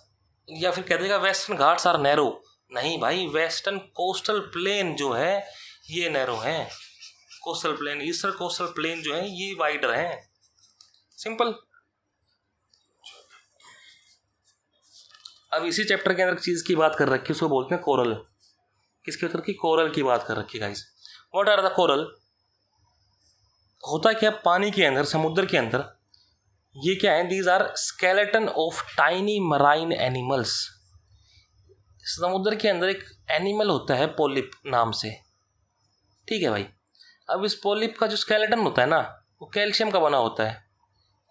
या फिर कह देगा वेस्टर्न घाट्स आर नैरो। नहीं भाई, वेस्टर्न कोस्टल प्लेन जो है ये नैरो है, coastal plain, eastern coastal plain जो है ये वाइडर है। सिंपल। अब इसी चैप्टर के अंदर चीज की बात कर रखी है, उसको बोलते हैं कोरल। किसके उत्तर की? कोरल की बात कर रखी है guys. What are the coral? होता क्या पानी के अंदर, समुद्र के अंदर ये क्या है? These are skeleton of tiny marine animals. समुद्र के अंदर एक एनिमल होता है पोलिप नाम से, ठीक है भाई। अब इस पोलिप का जो स्केलेटन होता है ना वो कैल्शियम का बना होता है।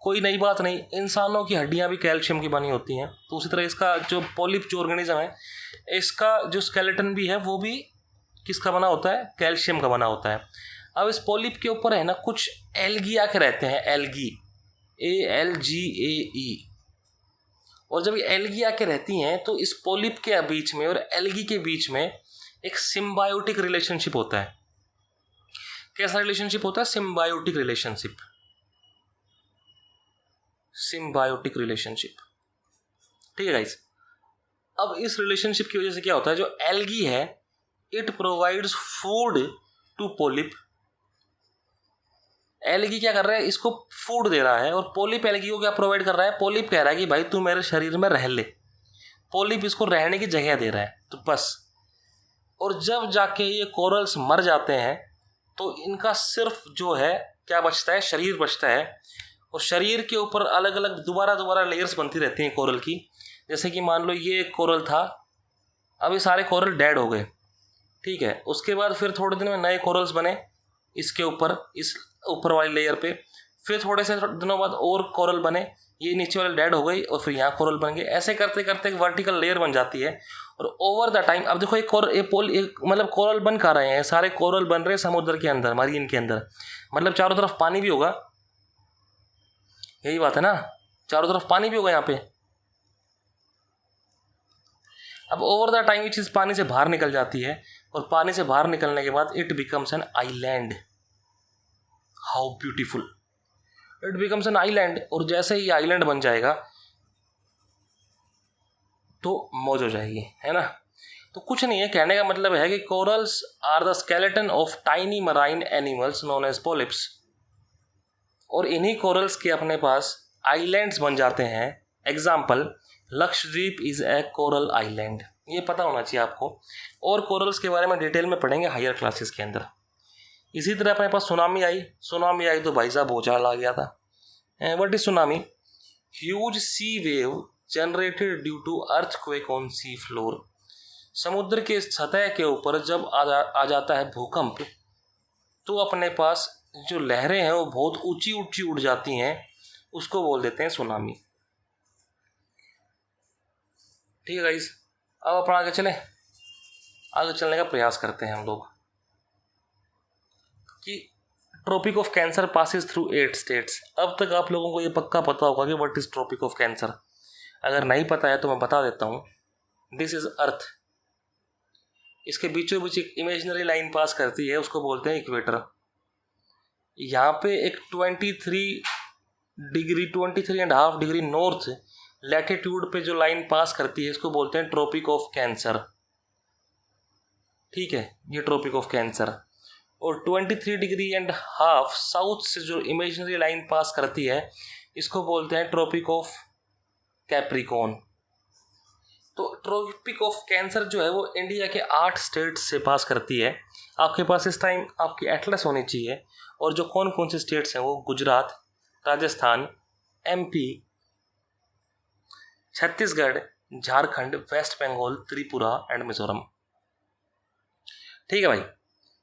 कोई नई बात नहीं, इंसानों की हड्डियां भी कैल्शियम की बनी होती हैं। तो उसी तरह इसका जो पोलिप जो ऑर्गेनिज्म है, इसका जो स्केलेटन भी है वो भी किसका बना होता है? कैल्शियम का बना होता है। अब इस पोलिप के ऊपर है ना कुछ एल्गी आके रहते हैं, एल्गी, ALGAE। और जब ये एल्गी आके रहती हैं तो इस पोलिप के बीच में और एल्गी के बीच में एक सिम्बायोटिक रिलेशनशिप होता है। कैसा रिलेशनशिप होता है? सिम्बायोटिक रिलेशनशिप, सिम्बायोटिक रिलेशनशिप, ठीक है गाइस। अब इस रिलेशनशिप की वजह से क्या होता है? जो एल्गी है it provides food to polyp. Algae क्या कर रहा है? इसको फूड दे रहा है, और पोलिप एल्गी को क्या प्रोवाइड कर रहा है? पोलिप कह रहा है कि भाई तू मेरे शरीर में रह ले। पोलिप इसको रहने की जगह दे रहा है, तो बस। और जब जाके ये कोरल्स मर जाते हैं तो इनका सिर्फ जो है क्या बचता है? शरीर बचता है। और शरीर के ऊपर अलग अलग दोबारा लेयर्स बनती रहती हैं कोरल की। जैसे कि मान लो ये कोरल था, अब ये सारे कोरल डेड हो गए, ठीक है। उसके बाद फिर थोड़े दिन में नए कोरल्स बने इसके ऊपर, इस ऊपर वाली लेयर पे। फिर थोड़े से दिनों बाद और कोरल बने, ये नीचे वाले डेड हो गई और फिर यहाँ कोरल बन गए। ऐसे करते करते एक वर्टिकल लेयर बन जाती है। और ओवर द टाइम, अब देखो मतलब कोरल बन कहाँ रहे हैं? सारे कोरल बन रहे हैं समुद्र के अंदर, मरीन के अंदर, मतलब चारों तरफ पानी भी होगा, यही बात है ना, चारों तरफ पानी भी होगा यहाँ पे। अब ओवर द टाइम ये चीज़ पानी से बाहर निकल जाती है, और पानी से बाहर निकलने के बाद it becomes an island. How beautiful, it becomes an island. और जैसे ही आइलैंड बन जाएगा तो मौज हो जाएगी, है ना। तो कुछ नहीं है, कहने का मतलब है कि corals are the skeleton of tiny marine animals known as polyps. और इन्हीं कोरल्स के अपने पास आइलैंड्स बन जाते हैं। Example, Lakshadweep is a coral island. ये पता होना चाहिए आपको। और कोरल्स के बारे में डिटेल में पढ़ेंगे हायर क्लासेस के अंदर। इसी तरह अपने पास सुनामी आई तो भाई साहब भूचाल आ गया था। What is tsunami? Huge sea wave generated due to earthquake on sea floor. समुद्र के सतह के ऊपर जब आ जाता है भूकंप, तो अपने पास जो लहरें हैं वो बहुत ऊंची ऊंची उड़ जाती हैं, उसको बोल देते हैं सुनामी। ठीक है गाइस, अब अपन आगे चलने का प्रयास करते हैं हम लोग कि tropic of cancer passes through 8 states. अब तक आप लोगों को ये पक्का पता होगा कि what is tropic of cancer. अगर नहीं पता है तो मैं बता देता हूँ। दिस इज अर्थ, इसके बीचों बीच एक इमेजिनरी लाइन पास करती है, उसको बोलते हैं इक्वेटर। यहाँ पे एक 23.5 डिग्री नॉर्थ लैटिट्यूड पे जो लाइन पास करती है, इसको बोलते हैं ट्रॉपिक ऑफ कैंसर। ठीक है, ये ट्रॉपिक ऑफ कैंसर। और 23.5 साउथ से जो इमेजिनरी लाइन पास करती है, इसको बोलते हैं ट्रॉपिक ऑफ कैप्रिकॉर्न। तो ट्रॉपिक ऑफ कैंसर जो है वो इंडिया के 8 स्टेट से पास करती है। आपके पास इस टाइम आपकी एटलस होनी चाहिए, और जो कौन कौन से स्टेट्स हैं वो Gujarat, Rajasthan, MP, Chhattisgarh, Jharkhand, west Bengal, Tripura and Mizoram. ठीक है भाई,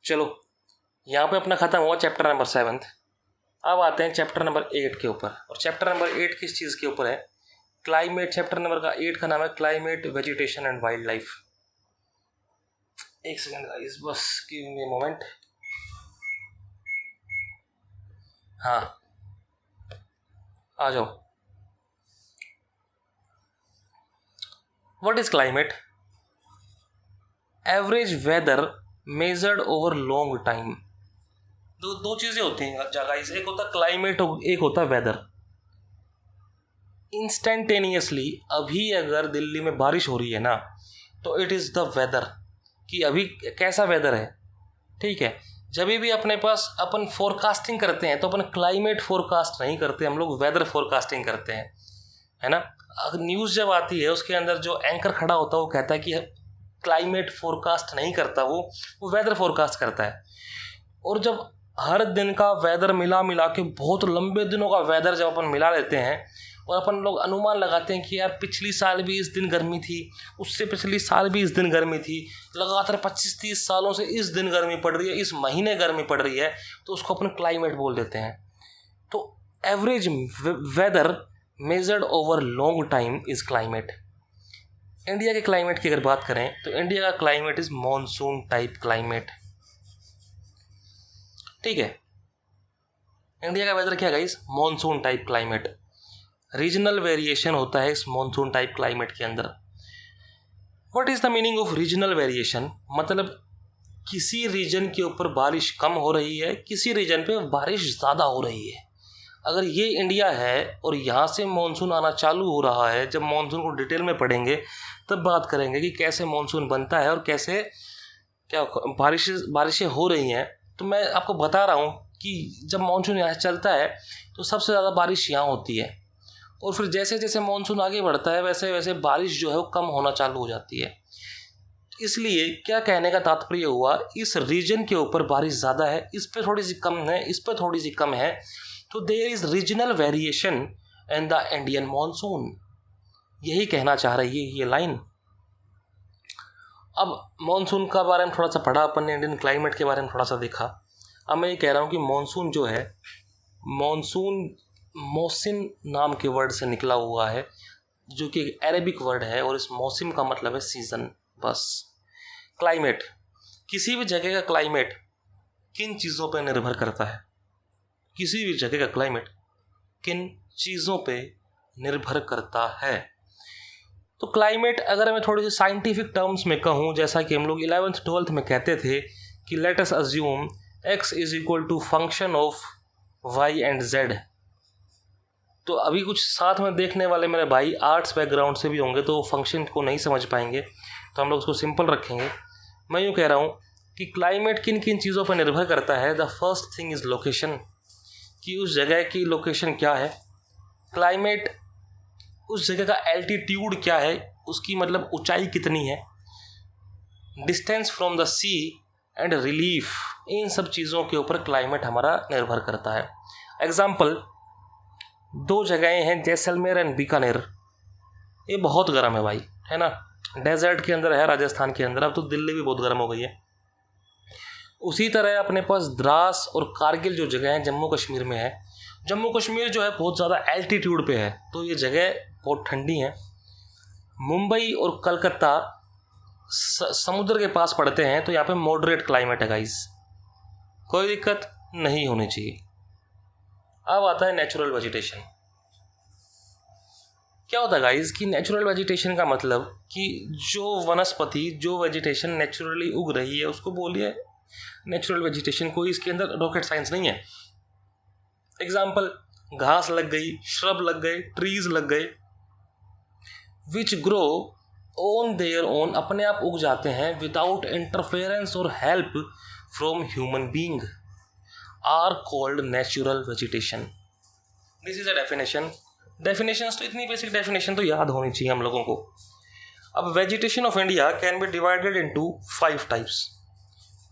चलो यहाँ पे अपना खत्म हुआ चैप्टर नंबर 7। अब आते हैं चैप्टर नंबर 8 के ऊपर। और चैप्टर नंबर 8 किस चीज़ के ऊपर है? क्लाइमेट। चैप्टर नंबर 8 का नाम है climate, vegetation and wildlife. एक सेकेंड गाइस, बस गिव मी अ मोमेंट। हाँ, आ जाओ। What is climate? Average weather measured over long time. दो चीजें होती हैं गाइस, एक होता है क्लाइमेट, एक होता है वेदर। इंस्टेंटेनियसली अभी अगर दिल्ली में बारिश हो रही है ना, तो इट इज़ द वेदर, कि अभी कैसा वेदर है। ठीक है, जब भी अपने पास अपन फोरकास्टिंग करते हैं तो अपन क्लाइमेट फोरकास्ट नहीं करते, हम लोग वेदर फोरकास्टिंग करते हैं, है ना। न्यूज़ जब आती है उसके अंदर जो एंकर खड़ा होता है वो कहता है कि क्लाइमेट फोरकास्ट नहीं करता, वो वेदर फोरकास्ट करता है। और जब हर दिन का वेदर मिला के बहुत लंबे दिनों का वेदर जब अपन मिला लेते हैं और अपन लोग अनुमान लगाते हैं कि यार पिछली साल भी इस दिन गर्मी थी, उससे पिछली साल भी इस दिन गर्मी थी, लगातार 25-30 सालों से इस दिन गर्मी पड़ रही है, इस महीने गर्मी पड़ रही है, तो उसको अपन क्लाइमेट बोल देते हैं। तो average weather measured over long time is climate. India के क्लाइमेट की अगर बात करें तो इंडिया का climate is monsoon type climate. ठीक है, इंडिया का वेदर क्या है guys? Monsoon type climate. Regional variation होता है इस मॉनसून टाइप क्लाइमेट के अंदर। What is the meaning of regional variation? मतलब किसी रीजन के ऊपर बारिश कम हो रही है, किसी रीजन पे बारिश ज़्यादा हो रही है। अगर ये इंडिया है और यहाँ से मानसून आना चालू हो रहा है, जब मानसून को डिटेल में पढ़ेंगे तब बात करेंगे कि कैसे मानसून बनता है और कैसे क्या बारिशें हो रही हैं। तो मैं आपको बता रहा हूँ कि जब मानसून यहाँ चलता है तो सबसे ज़्यादा बारिश यहाँ होती है, और फिर जैसे जैसे मानसून आगे बढ़ता है वैसे वैसे बारिश जो है वो कम होना चालू हो जाती है। इसलिए क्या कहने का तात्पर्य हुआ, इस रीजन के ऊपर बारिश ज़्यादा है, इस पे थोड़ी सी कम है, इस पे थोड़ी सी कम है, तो there is regional variation in the Indian monsoon. यही कहना चाह रही है ये लाइन। अब मानसून का बारे में थोड़ा सा पढ़ा अपन ने, इंडियन क्लाइमेट के बारे में थोड़ा सा देखा। अब मैं ये कह रहा हूँ कि मानसून जो है, मानसून मौसिम नाम के वर्ड से निकला हुआ है, जो कि एक अरेबिक वर्ड है, और इस मौसिम का मतलब है सीजन। बस क्लाइमेट, किसी भी जगह का क्लाइमेट किन चीज़ों पर निर्भर करता है? किसी भी जगह का क्लाइमेट किन चीज़ों पे निर्भर करता है? तो क्लाइमेट अगर मैं थोड़ी सी साइंटिफिक टर्म्स में कहूँ, जैसा कि हम लोग 11th 12th में कहते थे कि let us assume x is equal to function of y and z। तो अभी कुछ साथ में देखने वाले मेरे भाई आर्ट्स बैकग्राउंड से भी होंगे तो फंक्शन को नहीं समझ पाएंगे, तो हम लोग उसको सिंपल रखेंगे। मैं यूँ कह रहा हूँ कि क्लाइमेट किन किन चीज़ों पर निर्भर करता है। The first thing is location, कि उस जगह की लोकेशन क्या है। क्लाइमेट उस जगह का एल्टीट्यूड क्या है, उसकी मतलब ऊंचाई कितनी है। Distance from the sea and relief इन सब चीज़ों के ऊपर क्लाइमेट हमारा निर्भर करता है। एग्जाम्पल, 2 जगहें हैं, जैसलमेर एंड बीकानेर। ये बहुत गर्म है भाई, है ना, डेजर्ट के अंदर है राजस्थान के अंदर। अब तो दिल्ली भी बहुत गर्म हो गई है। उसी तरह अपने पास द्रास और कारगिल जो जगह है जम्मू कश्मीर में है। जम्मू कश्मीर जो है बहुत ज़्यादा एल्टीट्यूड पे है, तो ये जगह बहुत ठंडी है। मुंबई और कलकत्ता समुद्र के पास पड़ते हैं, तो यहाँ पे मॉडरेट क्लाइमेट है गाइस, कोई दिक्कत नहीं होनी चाहिए। अब आता है नेचुरल वेजिटेशन। क्या होता है गाइस कि नेचुरल वेजिटेशन का मतलब कि जो वनस्पति, जो वेजिटेशन नेचुरली उग रही है उसको बोलिए नेचुरल वेजिटेशन। कोई इसके अंदर रॉकेट साइंस नहीं है। एग्जाम्पल, घास लग गई, श्रब लग गए, ट्रीज लग गए, which grow on their own, अपने आप उग जाते हैं, विदाउट इंटरफेरेंस और help from human being, are called natural vegetation. This is a definition. Definitions तो इतनी बेसिक डेफिनेशन तो याद होनी चाहिए हम लोगों को। अब vegetation of India can be divided into 5 types.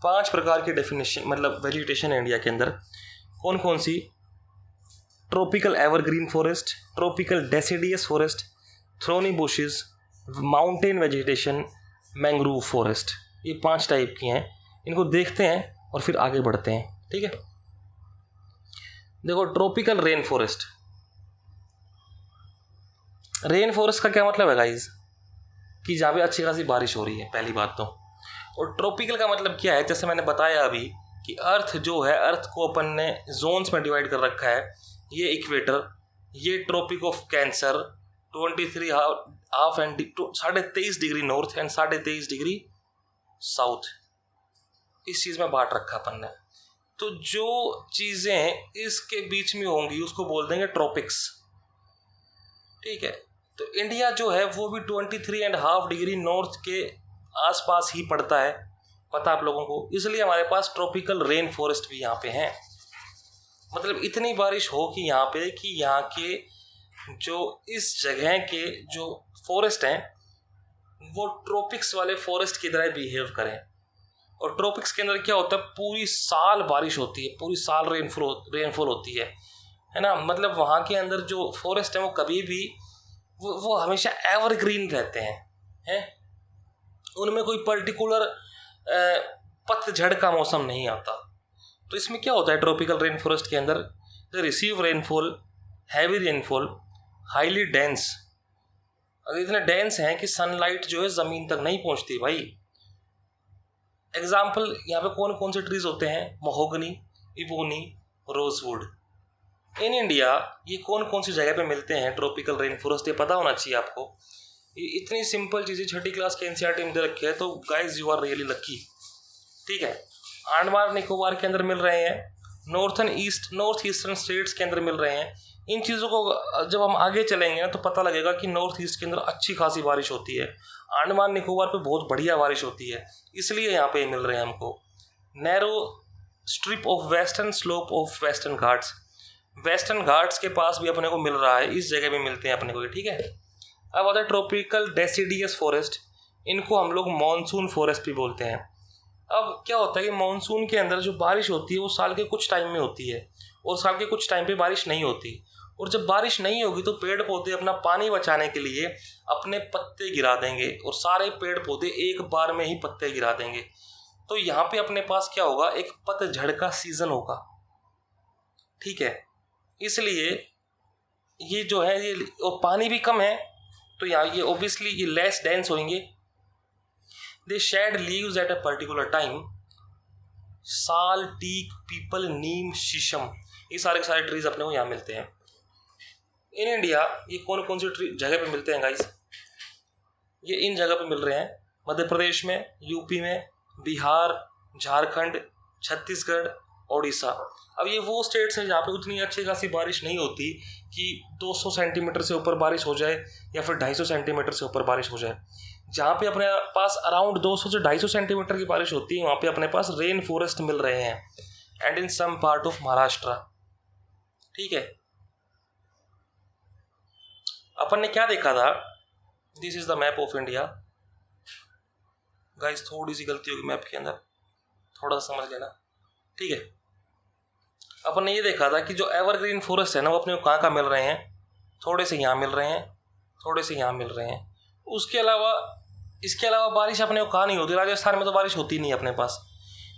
5 प्रकार की डेफिनेशन, मतलब वेजिटेशन है इंडिया के अंदर। कौन कौन सी? Tropical evergreen forest, tropical deciduous forest, thorny bushes, mountain vegetation, mangrove forest. ये 5 टाइप की हैं। इनको देखते हैं और फिर आगे बढ़ते हैं, ठीक है। देखो, tropical rain forest. Rain forest का क्या मतलब है गाइज? कि जहाँ पे अच्छी खासी बारिश हो रही है, पहली बात तो। और ट्रॉपिकल का मतलब क्या है? जैसे मैंने बताया अभी कि अर्थ जो है, अर्थ को अपन ने जोन्स में डिवाइड कर रखा है। ये इक्वेटर, ये tropic of cancer 23 half and 23.5 degree north and 23.5 degree south, इस चीज़ में बांट रखा अपन ने। तो जो चीज़ें इसके बीच में होंगी उसको बोल देंगे ट्रॉपिक्स, ठीक है। तो इंडिया जो है वो भी 23.5 डिग्री नॉर्थ के आसपास ही पड़ता है, पता आप लोगों को। इसलिए हमारे पास ट्रॉपिकल रेन फॉरेस्ट भी यहाँ पे हैं। मतलब इतनी बारिश हो कि यहाँ पे, कि यहाँ के जो इस जगह के जो फॉरेस्ट हैं वो ट्रॉपिक्स वाले फॉरेस्ट की तरह बिहेव करें। और ट्रॉपिक्स के अंदर क्या होता है, पूरी साल बारिश होती है, पूरी साल रेनफॉल होती है ना। मतलब वहाँ के अंदर जो फॉरेस्ट है वो कभी भी वो हमेशा एवरग्रीन रहते हैं। उनमें कोई पर्टिकुलर पतझड़ का मौसम नहीं आता। तो इसमें क्या होता है ट्रॉपिकल रेन फॉरेस्ट के अंदर, the receive rainfall, heavy rainfall, highly dense. अगर इतने डेंस हैं कि सनलाइट जो है ज़मीन तक नहीं पहुंचती भाई। एग्जाम्पल, यहाँ पे कौन कौन से ट्रीज होते हैं? Mahogany, ebony, rosewood. In India ये कौन कौन सी जगह पे मिलते हैं ट्रॉपिकल रेन फॉरेस्ट, ये पता होना चाहिए आपको। ये इतनी सिंपल चीज़ें 6ठी क्लास के एनसीईआरटी में दे रखे हैं, तो guys you are really lucky, ठीक है। अंडमान निकोबार के अंदर मिल रहे हैं, नॉर्थ ईस्टर्न स्टेट्स के अंदर मिल रहे हैं। इन चीज़ों को जब हम आगे चलेंगे ना तो पता लगेगा कि नॉर्थ ईस्ट के अंदर अच्छी खासी बारिश होती है, अंडमान निकोबार पे बहुत बढ़िया बारिश होती है, इसलिए यहाँ पे मिल रहे हैं हमको। Narrow strip of western slope of western Ghats, western Ghats के पास भी अपने को मिल रहा है, इस जगह भी मिलते हैं अपने को, ठीक है। अब आता है ट्रॉपिकल डेसिडियस फॉरेस्ट, इनको हम लोग मॉनसून फॉरेस्ट भी बोलते हैं। अब क्या होता है कि मॉनसून के अंदर जो बारिश होती है वो साल के कुछ टाइम में होती है और साल के कुछ टाइम पे बारिश नहीं होती। और जब बारिश नहीं होगी तो पेड़ पौधे अपना पानी बचाने के लिए अपने पत्ते गिरा देंगे और सारे पेड़ पौधे एक बार में ही पत्ते गिरा देंगे। तो यहाँ पे अपने पास क्या होगा, एक पतझड़ का सीजन होगा, ठीक है। इसलिए ये जो है ये, और पानी भी कम है तो यहाँ ये ऑब्वियसली ये लेस डेंस होंगे। They shed leaves at a particular time, sal, teak, peepal, neem, sheesham, ये सारे के सारे ट्रीज अपने को यहाँ मिलते हैं। इन इंडिया ये कौन कौन सी ट्री जगह पे मिलते हैं गाइस? ये इन जगह पे मिल रहे हैं, मध्य प्रदेश में, यूपी में, बिहार, झारखंड, छत्तीसगढ़, ओडिशा। अब ये वो स्टेट्स हैं जहाँ पे उतनी अच्छी खासी बारिश नहीं होती कि 200 सेंटीमीटर से ऊपर बारिश हो जाए या फिर 250 सेंटीमीटर से ऊपर बारिश हो जाए। जहाँ पे अपने पास अराउंड 200 से 250 सेंटीमीटर की बारिश होती है वहाँ पे अपने पास रेन फॉरेस्ट मिल रहे हैं, and in some part of Maharashtra, ठीक है। अपन ने क्या देखा था, this is the map of India. Guys थोड़ी सी गलती होगी मैप के अंदर, थोड़ा सा समझ लेना। ठीक है, अपन ने ये देखा था कि जो एवरग्रीन फॉरेस्ट है ना वो अपने को कहाँ मिल रहे हैं, थोड़े से यहाँ मिल रहे हैं, थोड़े से यहाँ मिल रहे हैं। उसके अलावा इसके अलावा बारिश अपने को कहाँ नहीं होती, राजस्थान में तो बारिश होती नहीं अपने पास।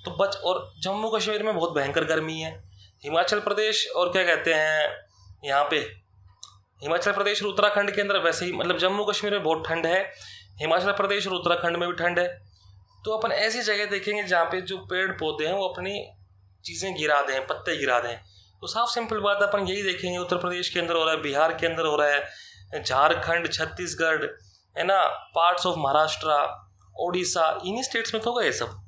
तो और जम्मू कश्मीर में बहुत भयंकर गर्मी है। हिमाचल प्रदेश और क्या कहते हैं यहाँ पे, हिमाचल प्रदेश और उत्तराखंड के अंदर वैसे ही, मतलब जम्मू कश्मीर में बहुत ठंड है, हिमाचल प्रदेश और उत्तराखंड में भी ठंड है। तो अपन ऐसी जगह देखेंगे जहाँ पे जो पेड़ पौधे हैं वो अपनी चीज़ें गिरा दें, पत्ते गिरा दें। तो साफ सिंपल बात अपन यही देखेंगे, उत्तर प्रदेश के अंदर हो रहा है, बिहार के अंदर हो रहा है, झारखंड, छत्तीसगढ़, है ना, पार्ट्स ऑफ महाराष्ट्र, ओडिशा, इन्हीं स्टेट्स में तो गए सब।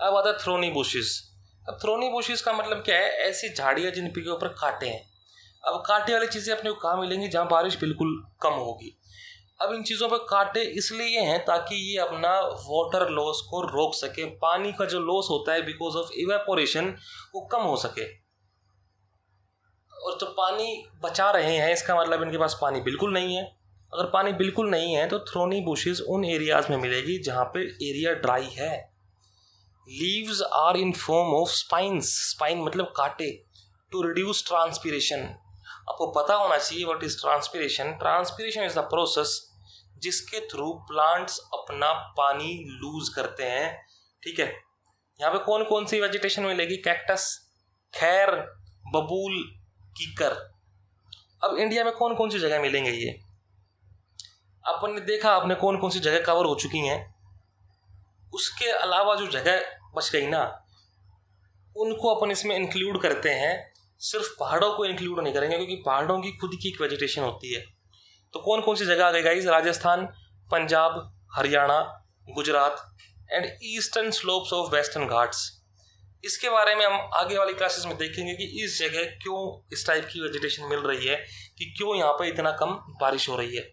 अब आता है थ्रोनी बुशेस। अब थ्रोनी बुशेस का मतलब क्या है, ऐसी झाड़ियाँ जिन के ऊपर कांटे हैं। अब कांटे वाली चीज़ें अपने को कहाँ मिलेंगी, जहाँ बारिश बिल्कुल कम होगी। अब इन चीज़ों पर कांटे इसलिए हैं ताकि ये अपना वाटर लॉस को रोक सके, पानी का जो लॉस होता है बिकॉज ऑफ इवेपोरेशन वो कम हो सके। और जो पानी बचा रहे हैं इसका मतलब इनके पास पानी बिल्कुल नहीं है। अगर पानी बिल्कुल नहीं है तो थ्रोनी बुशेस उन एरियाज में मिलेगी जहाँ पे एरिया ड्राई है। Leaves are in form of spines, spine मतलब कांटे, टू रिड्यूस ट्रांसपीरेशन। आपको पता होना चाहिए what is transpiration. Transpiration is the process जिसके थ्रू प्लांट्स अपना पानी लूज करते हैं। ठीक है, यहाँ पे कौन कौन सी वेजिटेशन मिलेगी, कैक्टस, खैर, बबूल, कीकर। अब इंडिया में कौन कौन सी जगह मिलेंगे ये अपन ने देखा, आपने कौन कौन सी जगह कवर हो चुकी हैं। उसके अलावा जो जगह बच गई ना उनको अपन इसमें इंक्लूड करते हैं। सिर्फ पहाड़ों को इंक्लूड नहीं करेंगे क्योंकि पहाड़ों की खुद की एक वेजिटेशन होती है। तो कौन कौन सी जगह आ गई guys, Rajasthan, Punjab, Haryana, Gujarat and eastern slopes of western Ghats. इसके बारे में हम आगे वाली क्लासेस में देखेंगे कि इस जगह क्यों इस टाइप की वेजिटेशन मिल रही है, कि क्यों यहाँ पर इतना कम बारिश हो रही है।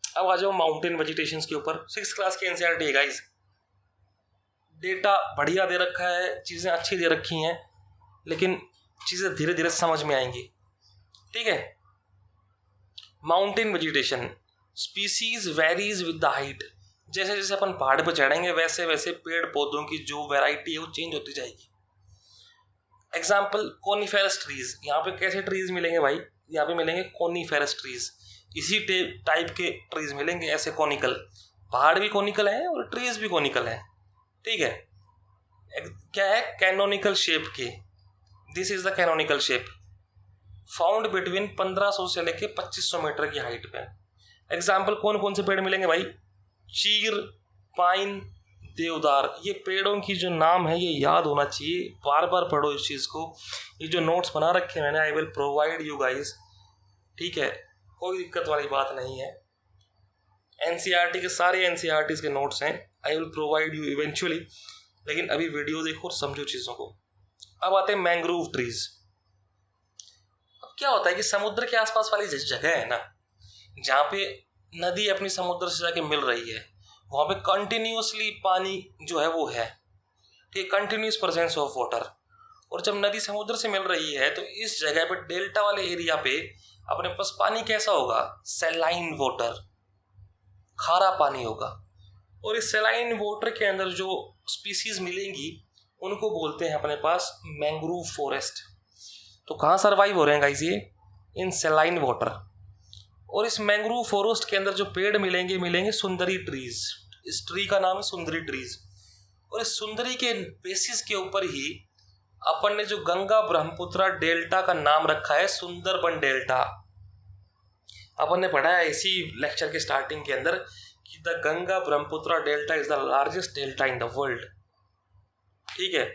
अब आ जाओ माउंटेन वेजिटेशन के ऊपर। 6th क्लास की एनसीईआरटी है गाइस, डेटा बढ़िया दे रखा है, चीज़ें अच्छी दे रखी हैं, लेकिन चीज़ें धीरे धीरे समझ में आएंगी। ठीक है, mountain vegetation species varies with the height. जैसे जैसे अपन पहाड़ पर चढ़ेंगे वैसे वैसे पेड़ पौधों की जो वैरायटी है वो चेंज होती जाएगी। Example coniferous trees. यहाँ पे कैसे ट्रीज मिलेंगे भाई, यहाँ पे मिलेंगे कोनीफेरस ट्रीज। इसी टाइप के ट्रीज मिलेंगे, ऐसे कॉनिकल। पहाड़ भी कॉनिकल है और ट्रीज भी कॉनिकल है। ठीक है, क्या है, कैनोनिकल शेप के। This is the canonical shape found between 1500 से लेके 2500 मीटर की हाइट पे। एग्जाम्पल कौन कौन से पेड़ मिलेंगे भाई, चीर, पाइन, देवदार। ये पेड़ों की जो नाम है ये याद होना चाहिए, बार बार पढ़ो इस चीज़ को। ये जो नोट्स बना रखे हैं मैंने, आई विल प्रोवाइड यू गाइस। ठीक है, कोई दिक्कत वाली बात नहीं है। एनसीईआरटी के सारे एनसीईआरटी के नोट्स हैं, I will provide you eventually. लेकिन अभी वीडियो देखो और समझो चीज़ों को। अब आते हैं मैंग्रोव ट्रीज। अब क्या होता है कि समुद्र के आसपास वाली जगह है ना, जहाँ पे नदी अपनी समुद्र से जाके मिल रही है, वहाँ पे कंटिन्यूसली पानी जो है वो है। ठीक, कंटिन्यूस प्रेजेंस ऑफ वाटर। और जब नदी समुद्र से मिल रही है तो इस जगह पे डेल्टा वाले एरिया पे अपने पास पानी कैसा होगा, सैलाइन वाटर, खारा पानी होगा। और इस सैलाइन वाटर के अंदर जो स्पीसीज मिलेंगी उनको बोलते हैं अपने पास मैंग्रोव फॉरेस्ट। तो कहाँ सर्वाइव हो रहे हैं गाइस ये, इन सैलाइन वाटर। और इस मैंग्रोव फॉरेस्ट के अंदर जो पेड़ मिलेंगे सुंदरी ट्रीज। इस ट्री का नाम है सुंदरी ट्रीज। और इस सुंदरी के बेसिस के ऊपर ही अपन ने जो गंगा ब्रह्मपुत्र डेल्टा का नाम रखा है सुंदरबन डेल्टा। अपन ने पढ़ा है इसी लेक्चर के स्टार्टिंग के अंदर कि the Ganga Brahmaputra delta is the largest delta in the world. ठीक है,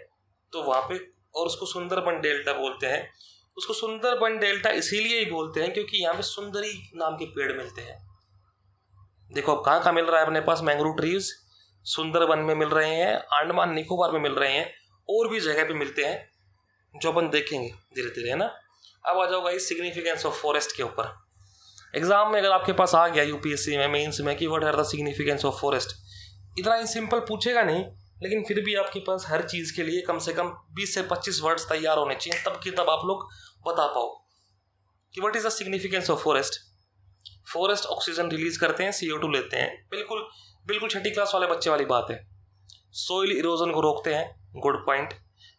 तो वहाँ पे, और उसको सुंदरबन डेल्टा बोलते हैं। उसको सुंदरबन डेल्टा इसीलिए ही बोलते हैं क्योंकि यहाँ पे सुंदरी नाम के पेड़ मिलते हैं। देखो अब कहाँ मिल रहा है अपने पास मैंग्रोव ट्रीज, सुंदरबन में मिल रहे हैं, अंडमान निकोबार में मिल रहे हैं, और भी जगह पे मिलते हैं जो अपन देखेंगे धीरे धीरे, है ना। अब आ जाओ गाइस सिग्निफिकेंस ऑफ फॉरेस्ट के ऊपर। एग्जाम में अगर आपके पास आ गया यूपीएससी में, मेंस में कि what are the significance of forest, इतना ही सिंपल पूछेगा नहीं, लेकिन फिर भी आपके पास हर चीज़ के लिए कम से कम 20 से 25 वर्ड्स तैयार होने चाहिए, तब कि तब आप लोग बता पाओ कि what is the significance of forest. Forest oxygen release करते हैं, CO2 लेते हैं। बिल्कुल बिल्कुल 6ठी क्लास वाले बच्चे वाली बात है। सोइल इरोजन को रोकते हैं, गुड पॉइंट।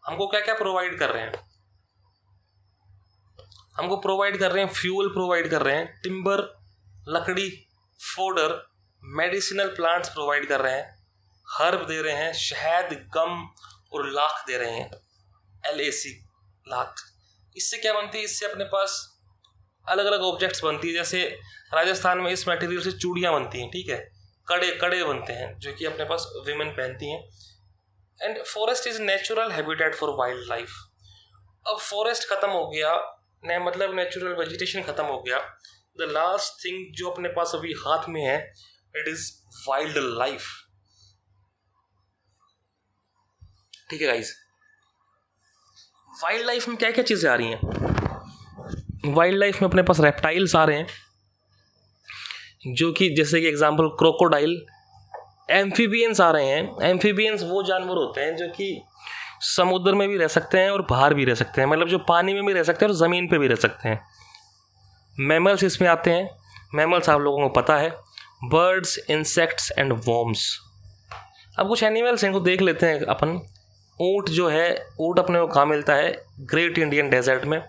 हमको क्या क्या प्रोवाइड कर रहे हैं, हमको प्रोवाइड कर रहे हैं फ्यूल प्रोवाइड कर रहे हैं, टिम्बर लकड़ी, फोडर, मेडिसिनल प्लांट्स प्रोवाइड कर रहे हैं, हर्ब दे रहे हैं, शहद, गम और लाख दे रहे हैं, LAC लाख। इससे क्या बनती है, इससे अपने पास अलग अलग ऑब्जेक्ट्स बनती है। जैसे राजस्थान में इस मटेरियल से चूड़ियाँ बनती हैं, ठीक है, कड़े कड़े बनते हैं जो कि अपने पास विमेन पहनती हैं। And forest is natural habitat for wild life. अब फॉरेस्ट खत्म हो गया, ने मतलब नेचुरल वेजिटेशन खत्म हो गया, द लास्ट थिंग जो अपने पास अभी हाथ में है इट इज वाइल्ड लाइफ। ठीक है गाइस, वाइल्ड लाइफ में क्या क्या चीज़ें आ रही हैं। वाइल्ड लाइफ में अपने पास रेप्टाइल्स आ रहे हैं जो कि जैसे कि एग्जांपल क्रोकोडाइल। एम्फीबियंस आ रहे हैं। एम्फीबियंस वो जानवर होते हैं जो कि समुद्र में भी रह सकते हैं और बाहर भी रह सकते हैं, मतलब जो पानी में भी रह सकते हैं और ज़मीन पे भी रह सकते हैं। मैमल्स इसमें आते हैं। मैमल्स आप लोगों को पता है, बर्ड्स, इंसेक्ट्स एंड वॉर्म्स। अब कुछ एनिमल्स हैं, इनको देख लेते हैं अपन। ऊँट जो है, ऊँट अपने को कहाँ मिलता है, ग्रेट इंडियन डेजर्ट में।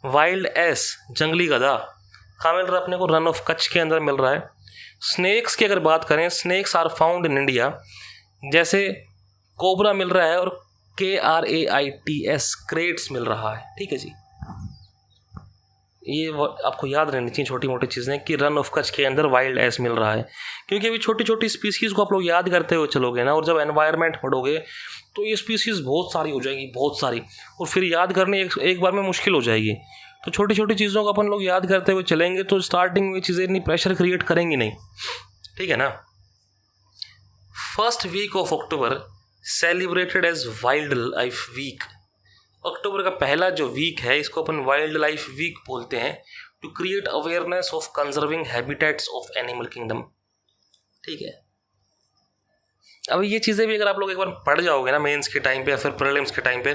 वाइल्ड एस, जंगली गधा, कहाँ मिल रहा है अपने को, रन ऑफ कच्छ के अंदर मिल रहा है। स्नेक्स की अगर बात करें, snakes are found in India, जैसे कोबरा मिल रहा है और KRAITS, क्रेट्स मिल रहा है। ठीक है जी, ये आपको याद रहनी चाहिए छोटी मोटी चीज़ें कि रन ऑफ कच्छ के अंदर वाइल्ड एस मिल रहा है, क्योंकि अभी छोटी छोटी स्पीसीज़ को आप लोग याद करते हुए चलोगे ना, और जब एनवायरनमेंट पढ़ोगे तो ये स्पीसीज़ बहुत सारी हो जाएंगी, बहुत सारी, और फिर याद करनी एक बार में मुश्किल हो जाएगी। तो छोटी छोटी चीज़ों को अपन लोग याद करते हुए चलेंगे तो स्टार्टिंग में चीज़ें इतनी प्रेशर क्रिएट करेंगी नहीं। ठीक है ना। First week of October celebrated as wildlife week. अक्टूबर का पहला जो वीक है इसको अपन वाइल्ड लाइफ वीक बोलते हैं, to create awareness of conserving habitats of animal kingdom. ठीक है, अब ये चीज़ें भी अगर आप लोग एक बार पढ़ जाओगे ना मेंस के टाइम पे या फिर प्रीलिम्स के टाइम पे,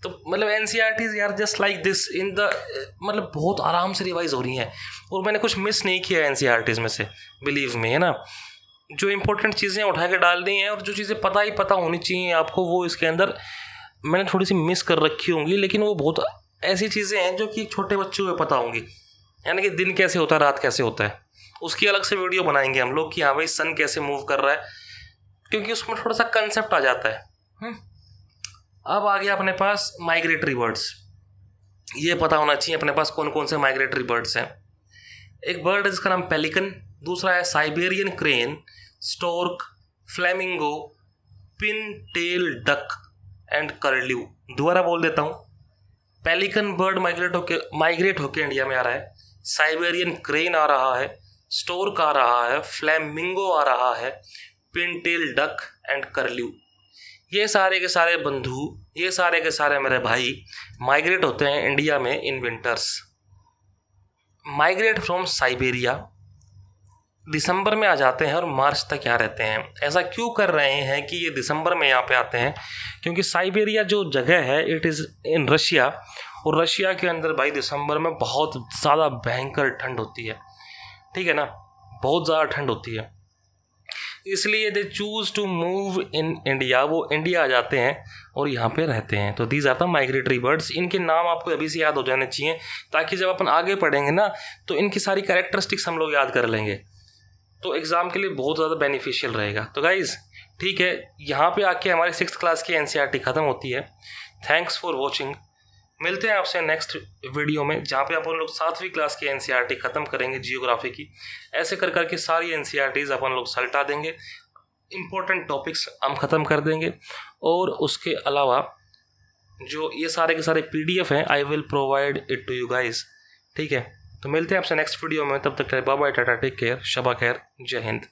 तो मतलब NCERTs यार just like this in the, मतलब बहुत आराम से रिवाइज हो रही हैं और मैंने कुछ मिस नहीं किया NCERTs में से, बिलीव में, है ना। जो इंपॉर्टेंट चीज़ें उठा के डाल दी हैं और जो चीज़ें पता ही पता होनी चाहिए आपको, वो इसके अंदर मैंने थोड़ी सी मिस कर रखी होंगी, लेकिन वो बहुत ऐसी चीज़ें हैं जो कि छोटे बच्चों को पता होंगी। यानी कि दिन कैसे होता है, रात कैसे होता है, उसकी अलग से वीडियो बनाएंगे हम लोग कि हाँ भाई सन कैसे मूव कर रहा है, क्योंकि उसमें थोड़ा सा कंसेप्ट आ जाता है। अब आ गया अपने पास माइग्रेटरी बर्ड्स। ये पता होना चाहिए अपने पास कौन कौन से माइग्रेटरी बर्ड्स हैं। एक बर्ड है जिसका नाम पेलिकन, दूसरा है Siberian crane, stork, flamingo, pintail duck and curlew. दोबारा बोल देता हूँ, पेलिकन बर्ड माइग्रेट होके इंडिया में आ रहा है, साइबेरियन क्रेन आ रहा है, स्टोर्क आ रहा है, फ्लेमिंगो आ रहा है, पिन टेल डक एंड कर्ल्यू। ये सारे के सारे बंधु, ये सारे के सारे मेरे भाई माइग्रेट होते हैं इंडिया में in winters. Migrate from Siberia, दिसंबर में आ जाते हैं और मार्च तक यहाँ रहते हैं। ऐसा क्यों कर रहे हैं कि ये दिसंबर में यहाँ पे आते हैं, क्योंकि साइबेरिया जो जगह है इट इज़ इन रशिया, और रशिया के अंदर भाई दिसंबर में बहुत ज़्यादा भयंकर ठंड होती है। ठीक है ना, बहुत ज़्यादा ठंड होती है, इसलिए they choose to move in India, वो इंडिया आ जाते हैं और यहाँ पे रहते हैं। तो these are the migratory birds. इनके नाम आपको अभी से याद हो जाने चाहिए, ताकि जब अपन आगे पढ़ेंगे ना तो इनकी सारी कैरेक्टरिस्टिक्स हम लोग याद कर लेंगे, तो एग्ज़ाम के लिए बहुत ज़्यादा बेनिफिशियल रहेगा। तो गाइज़ ठीक है, यहाँ पे आके हमारी 6th क्लास की NCERT ख़त्म होती है। Thanks for watching. मिलते हैं आपसे नेक्स्ट वीडियो में, जहाँ पे अपन लोग 7वीं क्लास की NCERT ख़त्म करेंगे जियोग्राफी की। ऐसे कर करके सारी NCERTs अपन लोग सल्टा देंगे, इम्पोर्टेंट टॉपिक्स हम ख़त्म कर देंगे, और उसके अलावा जो ये सारे के सारे PDF हैं I will provide it to you guys. ठीक है, तो मिलते हैं आपसे नेक्स्ट वीडियो में, तब तक bye bye, tata, take care, शबा खैर, जय हिंद।